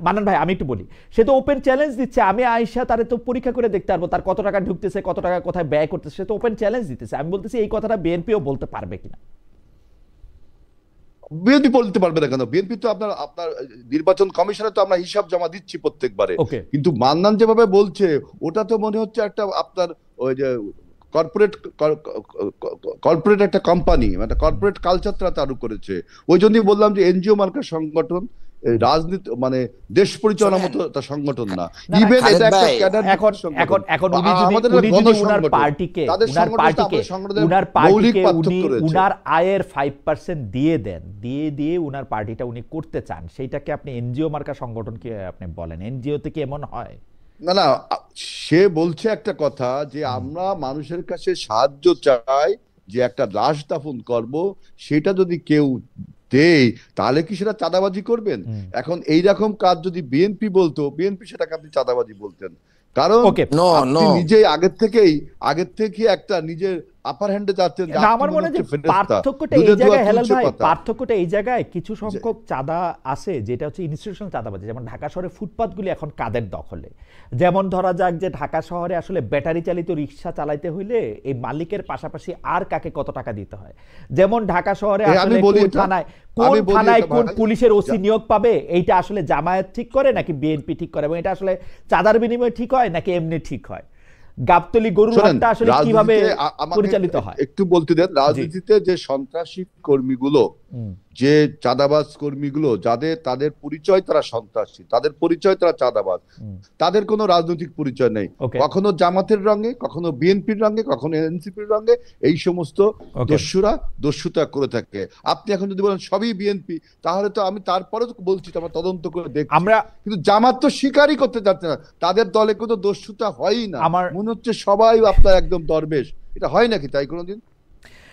মান্নান ভাই, আমি একটু বলি, সে তো ওপেন চ্যালেঞ্জ দিচ্ছে, আমি আয়েশা তারে তো পরীক্ষা করে দেখতে পারবো, তার কত টাকা ঢুকতেছে, কত টাকা কোথায় ব্যয় করতেছে, সে তো ওপেন চ্যালেঞ্জ দিতেছে। আমি বলতেছি এই কথাটা বিএনপিও বলতে পারবে কিনা? বিএনপি বলতে পারবে না কেন? বিএনপি তো আপনার নির্বাচন কমিশনে তো আমরা হিসাব জমা দিচ্ছি প্রত্যেকবারে। কিন্তু মান্নান যেভাবে বলছে, ওটা তো মনে হচ্ছে একটা আপনার ওই যে কর্পোরেট একটা কোম্পানি, মানে কর্পোরেট কালচারটা চালু করেছে। ওই জন্যই বললাম যে এনজিও মার্কা সংগঠন, রাজনীতি মানে দেশ পরিচালনার মতো একটা সংগঠন না। ইভেন এটা একটা ক্যাডার সংগঠন। এখন উনি যদি উনার পার্টিকে উনার আয়ের 5% দিয়ে দেন, দিয়ে উনার পার্টিটা উনি করতে চান, সেইটাকে আপনি এনজিও মার্কা সংগঠন কি আপনি বলেন? এনজিও তে কি এমন হয়? না, সে বলছে একটা কথা যে আমরা মানুষের কাছে সাহায্য চাই, যে একটা লাশ দাফন করব, সেটা যদি কেউ দেয় তাহলে কি সেটা চাঁদাবাজি করবেন? এখন এইরকম কাজ যদি বিএনপি বলতো, বিএনপি সেটাকে আপনি চাঁদাবাজি বলতেন। কারণ আপনি নিজেই আগের থেকে একটা নিজের আপার হ্যান্ডে যাচ্ছেন। আমার মনে হয় পার্থক্যটা এই জায়গায় হেলাল ভাই, পার্থক্যটা এই জায়গায় কিছু সংখ্যক চাঁদা আছে যেটা হচ্ছে ইনস্টিটিউশনাল চাঁদাবাজি। যেমন ঢাকা শহরে ফুটপাতগুলি এখন কাদের দখলে? যেমন ধরা যাক যে ঢাকা শহরে আসলে ব্যাটারি চালিত রিক্সা চালাইতে হইলে এই মালিকের পাশাপাশি আর কাকে কত টাকা দিতে হয়। যেমন ঢাকা শহরে আসলে কোন থানায় কোন পুলিশের ওসি নিয়োগ পাবে, এইটা আসলে জামায়াত ঠিক করে নাকি বিএনপি ঠিক করে, এবং এটা আসলে চাঁদার বিনিময়ে ঠিক হয় নাকি এমনি ঠিক হয়? গাবতলী গরুরহাটটা আসলে কিভাবে পরিচালিত হয় একটু বলতে দেন। রাজনীতিতে যে সন্ত্রাসী কর্মীগুলো, যে চাঁদাবাজ কর্মীগুলো, তাদের পরিচয় তারা সন্ত্রাসী, তাদের পরিচয় তারা চাঁদাবাজ, তাদের কোনো রাজনৈতিক পরিচয় নেই। কখনো জামাতের রঙে, কখনো বিএনপির রঙে, কখনো এনসিপির রঙে এই সমস্ত দস্যুতা করে থাকে। আপনি এখন যদি বলেন সবই বিএনপি, তাহলে তো আমি তারপরে তো বলছি আমরা তদন্ত করে দেখছি, কিন্তু জামাত তো স্বীকারই করতে যাচ্ছে না, তাদের দলে কোনো দস্যুতা হয়ই না। মনে হচ্ছে সবাই আপনার একদম দরবেশ। এটা হয় নাকি তাই কোনোদিন?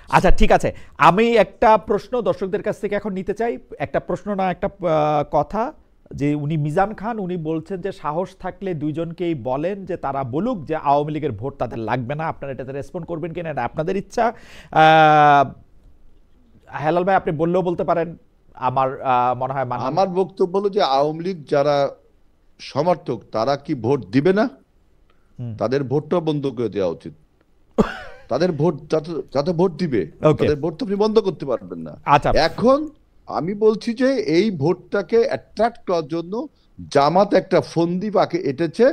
আচ্ছা, ঠিক আছে, আমি একটা প্রশ্ন দর্শকদের কাছ থেকে এখন নিতে চাই। একটা প্রশ্ন না, একটা কথা, যে উনি মিজান খান উনি বলছেন যে সাহস থাকলে দুইজনকেই বলেন যে তারা বলুক যে আওয়ামী লীগের ভোট তাদের লাগবে না। আপনারা এটাতে রেসপন্ড করবেন কিনা এটা আপনাদের ইচ্ছা। হেলাল ভাই, আপনি বললেও বলতে পারেন। আমার মনে হয় আমার বক্তব্য হলো যে আওয়ামী লীগ যারা সমর্থক তারা কি ভোট দিবে না? তাদের ভোটটা বন্ধ করে দেওয়া উচিত। তাদের ভোট যাতে ভোট দিবে, তাদের ভোট তো আপনি বন্ধ করতে পারবেন না। এখন আমি বলছি যে এই ভোটটাকে অ্যাট্রাক্ট করার জন্য জামাত একটা ফন্দি পাকে এঁটেছে,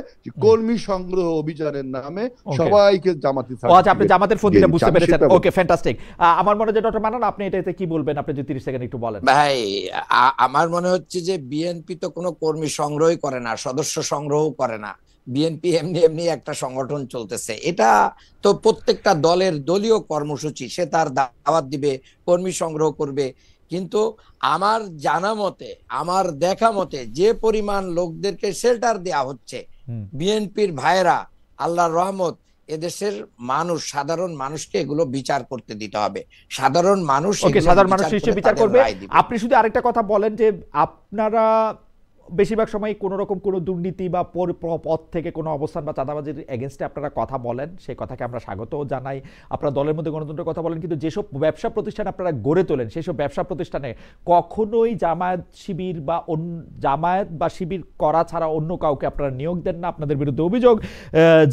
কর্মী সংগ্রহ অভিযানের নামে সবাইকে জামাতি। আচ্ছা, আপনি জামাতের ফন্দিটা বুঝতে পেরেছেন। ওকে, ফ্যান্টাস্টিক। আমার মনে হয় ডক্টর মান্নান, আপনি এটাতে কি বলবেন? আপনি যদি 30 সেকেন্ড একটু বলেন। ভাই, আমার মনে হচ্ছে যে বিএনপি তো কোনো কর্মী সংগ্রহই করে না, সদস্য সংগ্রহ করে না। বিএনপি এমনি এমনি একটা সংগঠন চলতেছে, এটা তো প্রত্যেকটা দলের দলীয় কর্মসূচি, সে তার দাওয়াত দিবে, কর্মী সংগ্রহ করবে। কিন্তু আমার জানা মতে, আমার দেখা মতে যে পরিমাণ লোকদেরকে শেল্টার দেয়া হচ্ছে, বিএনপির ভাইরা, আল্লাহর রহমত, এদেশের মানুষ, সাধারণ মানুষকে এগুলো বিচার করতে দিতে হবে। সাধারণ মানুষ, ওকে, সাধারণ মানুষ নিশ্চয়ই বিচার করবে। আপনি শুধু আরেকটা কথা বলেন যে আপনারা বেশিরভাগ সময় কোনো রকম কোনো দুর্নীতি বা পদ থেকে কোনো অবস্থান বা চাঁদাবাজির এগেনস্টে আপনারা কথা বলেন, সেই কথাকে আমরা স্বাগতও জানাই। আপনারা দলের মধ্যে গণতন্ত্রের কথা বলেন, কিন্তু যেসব ব্যবসা প্রতিষ্ঠান আপনারা গড়ে তোলেন সেই সব ব্যবসা প্রতিষ্ঠানে কখনোই জামায়াত শিবির বা জামায়াত বা শিবির করা ছাড়া অন্য কাউকে আপনারা নিয়োগ দেন না। আপনাদের বিরুদ্ধে অভিযোগ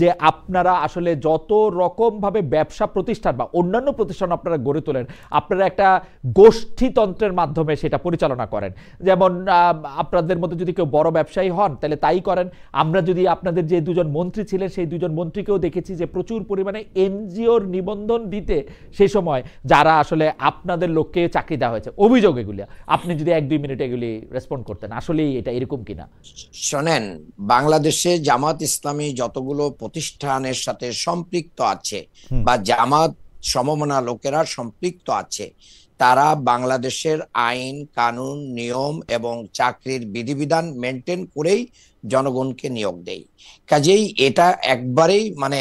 যে আপনারা আসলে যত রকমভাবে ব্যবসা প্রতিষ্ঠান বা অন্যান্য প্রতিষ্ঠান আপনারা গড়ে তোলেন, আপনারা একটা গোষ্ঠীতন্ত্রের মাধ্যমে সেটা পরিচালনা করেন। যেমন আপনাদের মধ্যে যদি কেউ বড় ব্যবসায়ী হন তাহলে তাই করেন। আমরা যদি আপনাদের যে দুজন মন্ত্রী ছিলেন সেই দুজন মন্ত্রীকেও দেখেছি যে প্রচুর পরিমাণে এনজিওর নিবন্ধন দিতে সেই সময় যারা আসলে আপনাদের লোককে চাকরি দেওয়া হয়েছে। অভিযোগ এগুলি, আপনি যদি 1-2 মিনিট এগুলি রেসপন্ড করতেন, আসলেই এটা এরকম কিনা? শোনেন, বাংলাদেশে জামাত ইসলামী যতগুলো প্রতিষ্ঠানের সাথে সম্পৃক্ত আছে বা জামাত সমমনা লোকেরা সম্পৃক্ত আছে, তারা বাংলাদেশের আইন কানুন নিয়ম এবং চাকরির বিধিবিধান মেনটেন করেই জনগণকে নিয়োগ দেয়। কাজেই এটা একবারেই মানে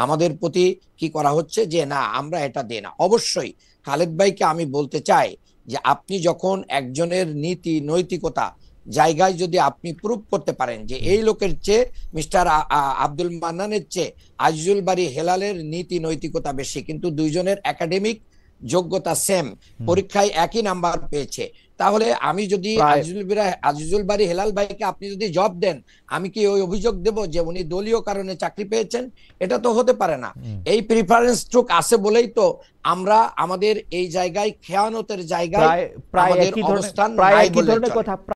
আমাদের প্রতি কি করা হচ্ছে যে না আমরা এটা দেই না। অবশ্যই খালেদ ভাইকে আমি বলতে চাই যে আপনি যখন একজনের নীতি নৈতিকতা জায়গায় যদি আপনি প্রুভ করতে পারেন যে এই লোকের চেয়ে মিস্টার আব্দুল মান্নানের চেয়ে আজিজুল বারী হেলালের নীতি নৈতিকতা বেশি, কিন্তু দুইজনের একাডেমিক যোগ্যতা সেম, পরীক্ষায় একই নাম্বার পেয়েছে, তাহলে আমি যদি আজিজুল বারী হেলাল ভাইকে আপনি যদি জব দেন, আমি কি ওই অভিযোগ দেব যে উনি দলীয় কারণে চাকরি পেয়েছেন? এটা তো হতে পারে না। এই প্রিফারেন্স স্ট্রোক আছে বলেই তো আমরা আমাদের এই জায়গায় খেয়ানতের জায়গায় আমাদের অবস্থান নাই বলে চলে।